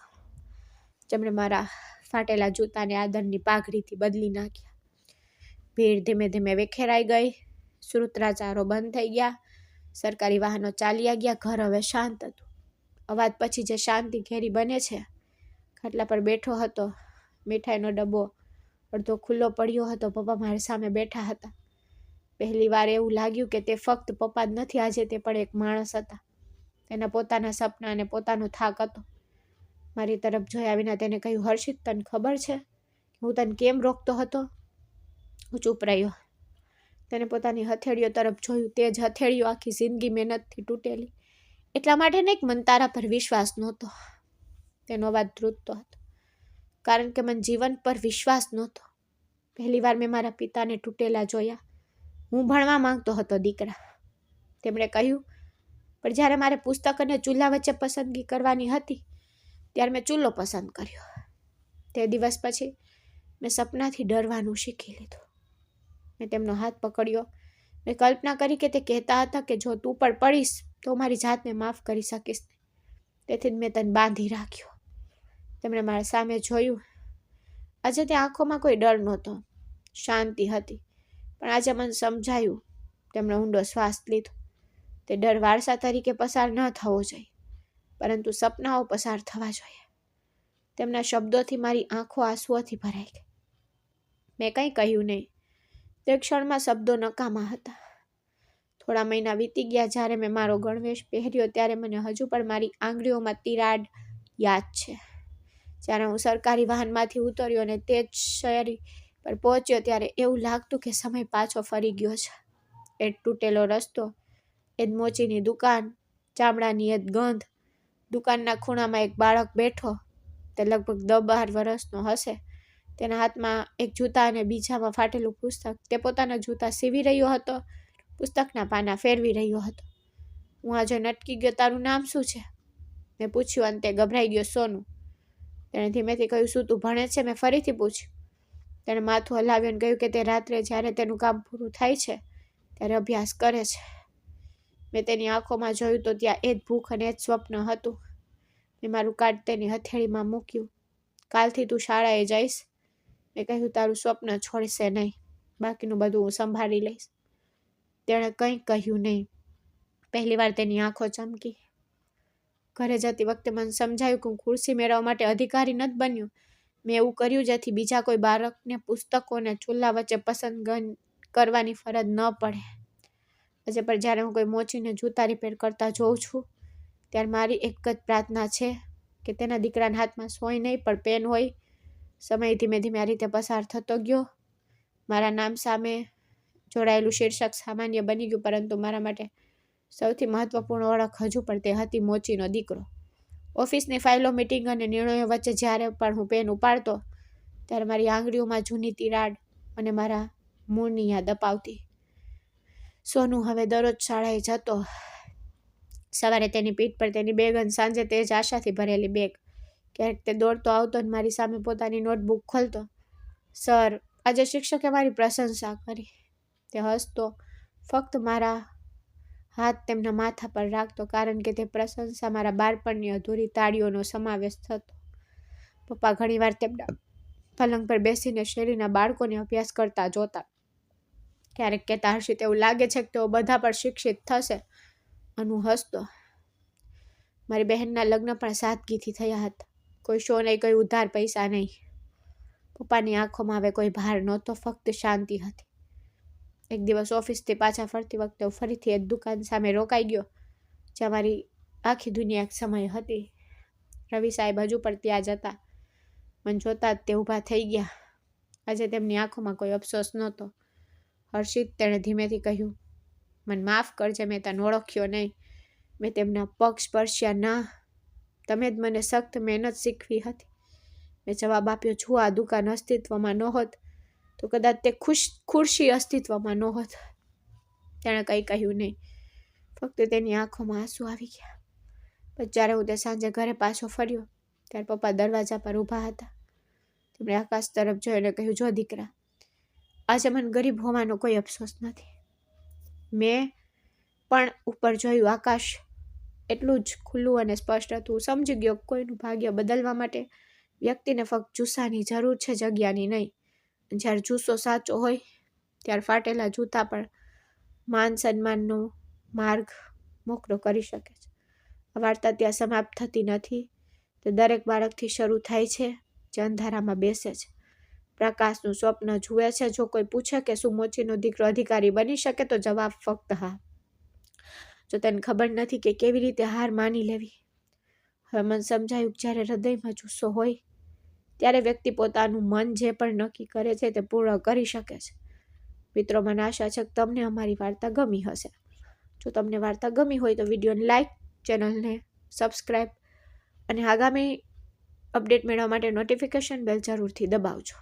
જેમણે મારા ફાટેલા જૂતાને આદરની પાઘડીથી બદલી નાખ્યા. ભીડ ધીમે ધીમે વિખેરાઈ ગઈ. સૂત્રાચારો બંધ થઈ ગયા. સરકારી વાહનો ચાલ્યા ગયા. ઘર હવે શાંત હતું. અવાજ પછી જે શાંતિ ઘેરી બને છે. ખાટલા પર બેઠો હતો. મીઠાઈનો ડબ્બો અડધો ખુલ્લો પડ્યો હતો. પપ્પા મારી સામે બેઠા હતા. પહેલી વાર એવું લાગ્યું કે તે ફક્ત પપ્પા જ નથી, આજે તે પણ એક માણસ હતા. તેના પોતાના સપના અને પોતાનો થાક હતો. મારી તરફ જોયા વિના તેને કહ્યું, હર્ષિત, તને ખબર છે હું તને કેમ રોકતો હતો? હું ચૂપ રહ્યો. તેને પોતાની હથેળીઓ તરફ જોયું. તે જ હથેળીઓ આખી જિંદગી મહેનતથી તૂટેલી. એટલા માટે નહીં કે મને તારા પર વિશ્વાસ નહોતો. તેનો અવાજ ધ્રુજતો હતો. કારણ કે મને જીવન પર વિશ્વાસ નહોતો. પહેલી વાર મેં મારા પિતાને તૂટેલા જોયા. હું ભણવા માંગતો હતો દીકરા, તેમણે કહ્યું, પણ જ્યારે મારે પુસ્તક અને ચૂલા વચ્ચે પસંદગી કરવાની હતી, ત્યારે મેં ચૂલો પસંદ કર્યો. તે દિવસ પછી મેં સપનાથી ડરવાનું શીખી લીધું. મેં તેમનો હાથ પકડ્યો. મેં કલ્પના કરી કે તે કહેતા હતા કે જો તું પણ પડીશ તો મારી જાતને માફ કરી શકીશ નહીં. તેથી જ મેં તને બાંધી રાખ્યો. તેમણે મારા સામે જોયું. આજે તે આંખોમાં કોઈ ડર નહોતો, શાંતિ હતી. પણ આજે મને સમજાયું. તેમણે ઊંડો શ્વાસ લીધો. તે ડર વારસા તરીકે પસાર ન થવો જોઈએ, પરંતુ સપનાઓ પસાર થવા જોઈએ. તેમના શબ્દોથી મારી આંખો આંસુઓથી ભરાઈ ગઈ. મેં કંઈ કહ્યું નહીં. તે ક્ષણમાં શબ્દો નકામા હતા. થોડા મહિના વીતી ગયા. જ્યારે મેં મારો ગણવેશ પહેર્યો ત્યારે મને હજુ પણ મારી આંગળીઓમાં તિરાડ યાદ છે. જ્યારે હું સરકારી વાહનમાંથી ઉતર્યો અને તે જ શેરી પર પહોંચ્યો ત્યારે એવું લાગતું કે સમય પાછો ફરી ગયો છે. એ તૂટેલો રસ્તો, એ જ મોચીની દુકાન, ચામડાની એ જ ગંધ. દુકાનના ખૂણામાં એક બાળક બેઠો. તે લગભગ 10-12 વર્ષનો હશે. તેના હાથમાં એક જૂતા અને બીજામાં ફાટેલું પુસ્તક. તે પોતાના જૂતા સીવી રહ્યો હતો, પુસ્તકના પાના ફેરવી રહ્યો હતો. હું આજે નટકી ગયો. તારું નામ શું છે? મેં પૂછ્યું. અંતે ગભરાઈ ગયો. સોનું. તેણે ધીમેથી કહ્યું. શું તું ભણે છે? મેં ફરીથી પૂછ્યું. તેણે માથું હલાવ્યું અને કહ્યું કે તે રાત્રે જ્યારે તેનું કામ પૂરું થાય છે ત્યારે અભ્યાસ કરે છે. મેં તેની આંખોમાં જોયું તો ત્યાં એ જ ભૂખ અને એ જ સ્વપ્ન હતું. મેં મારું કાર્ડ તેની હથેળીમાં મૂક્યું. કાલથી તું શાળાએ જઈશ? મેં કહ્યું. તારું સ્વપ્ન છોડશે નહીં. બાકીનું બધું હું સંભાળી લઈશ. તેણે કંઈ કહ્યું નહીં. પહેલીવાર તેની આંખો ચમકી. ઘરે જતી વખતે મને સમજાયું કે હું ખુરશી મેળવવા માટે અધિકારી નથી બન્યું. મેં એવું કર્યું જેથી બીજા કોઈ બાળકને પુસ્તકોને ચૂલા વચ્ચે પસંદ કરવાની ફરજ ન પડે. આજે પણ જ્યારે હું કોઈ મોચીને જૂતા રિપેર કરતા જોઉં છું ત્યારે મારી એક જ પ્રાર્થના છે કે તેના દીકરાના હાથમાં સોય નહીં પણ પેન હોય. સમય ધીમે ધીમે આ રીતે પસાર થતો ગયો. મારા નામ સામે જોડાયેલું શીર્ષક સામાન્ય બની ગયું, પરંતુ મારા માટે સૌથી મહત્વપૂર્ણ ઓળખ હજુ પણ તે હતી, મોચીનો દીકરો. ઓફિસની ફાઇલો, મિટિંગ અને નિર્ણયો વચ્ચે જ્યારે પણ હું પેન ઉપાડતો ત્યારે મારી આંગળીઓમાં જૂની તિરાડ અને મારા મૂળની યાદ અપાવતી. સોનું હવે દરરોજ શાળાએ જતો. સવારે તેની પીઠ પર તેની બેગ અને સાંજે તે જ આશાથી ભરેલી બેગ. ક્યારેક તે દોડતો આવતો અને મારી સામે પોતાની નોટબુક ખોલતો. સર, આજે શિક્ષકે મારી પ્રશંસા કરી. તે હસતો, ફક્ત મારા હાથ તેમના માથા પર રાખતો, કારણ કે તે પ્રશંસા મારા બાળપણની અધૂરી તાળીઓનો સમાવેશ થતો. પપ્પા ઘણીવાર તેમના પલંગ પર બેસીને શેરીના બાળકોને અભ્યાસ કરતા જોતા. ક્યારેક કહેતા, હર્ષિત, એવું લાગે છે કે તેઓ બધા પણ શિક્ષિત થશે. અનુ હસતો. મારી બહેનના લગ્ન પણ સાદગીથી થયા હતા. કોઈ શો નહીં, કોઈ ઉધાર પૈસા નહીં. પપ્પાની આંખોમાં હવે કોઈ ભાર નહોતો, ફક્ત શાંતિ હતી. એક દિવસ ઓફિસથી પાછા ફરતી વખતે હું ફરીથી એ દુકાન સામે રોકાઈ ગયો જ્યાં મારી આખી દુનિયા એક સમય હતી. રવિ સાહેબ હજુ પણ ત્યાં જ હતા. મને જોતા જ તે ઊભા થઈ ગયા. આજે તેમની આંખોમાં કોઈ અફસોસ નહોતો. હર્ષિત, તેણે ધીમેથી કહ્યું, મને માફ કરજે, મેં તને ઓળખ્યો નહીં. મેં તેમના પગ સ્પર્શ્યા. ના, તમે જ મને સખ્ત મહેનત શીખવી હતી. મેં જવાબ આપ્યો. જો આ દુકાન અસ્તિત્વમાં નહોત તો કદાચ તે ખુરશી અસ્તિત્વમાં નહોત. તેણે કંઈ કહ્યું નહીં. ફક્ત તેની આંખોમાં આંસુ આવી ગયા. પછી જ્યારે હું તે સાંજે ઘરે પાછો ફર્યો ત્યારે પપ્પા દરવાજા પર ઊભા હતા. તેમણે આકાશ તરફ જોઈને કહ્યું, જો દીકરા, આજે મને ગરીબ હોવાનો કોઈ અફસોસ નથી. મેં પણ ઉપર જોયું. આકાશ એટલું જ ખુલ્લું અને સ્પષ્ટ હતું. હું સમજી ગયો કોઈનું ભાગ્ય બદલવા માટે વ્યક્તિને ફક્ત જુસ્સાની જરૂર છે, જગ્યાની નહીં. જ્યારે જુસ્સો સાચો હોય ત્યારે ફાટેલા જૂતા પણ માન સન્માનનો માર્ગ મોકળો કરી શકે છે. આ વાર્તા ત્યાં સમાપ્ત થતી નથી. તે દરેક બાળકથી શરૂ થાય છે જે અંધારામાં બેસે છે, પ્રકાશનું સ્વપ્ન જુએ છે. જો કોઈ પૂછે કે શું મોચીનો દીકરો અધિકારી બની શકે તો જવાબ ફક્ત હા. જો તેને ખબર નથી કે કેવી રીતે હાર માની લેવી. હવે મને સમજાયું કે જ્યારે હૃદયમાં જુસ્સો હોય ત્યારે વ્યક્તિ પોતાનું મન જે પણ નક્કી કરે છે તે પૂર્ણ કરી શકે છે. મિત્રો, મને આશા છે કે તમને અમારી વાર્તા ગમી હશે. જો તમને વાર્તા ગમી હોય તો વિડીયોને લાઈક, ચેનલને સબસ્ક્રાઈબ અને આગામી અપડેટ મેળવવા માટે નોટિફિકેશન બેલ જરૂરથી દબાવજો.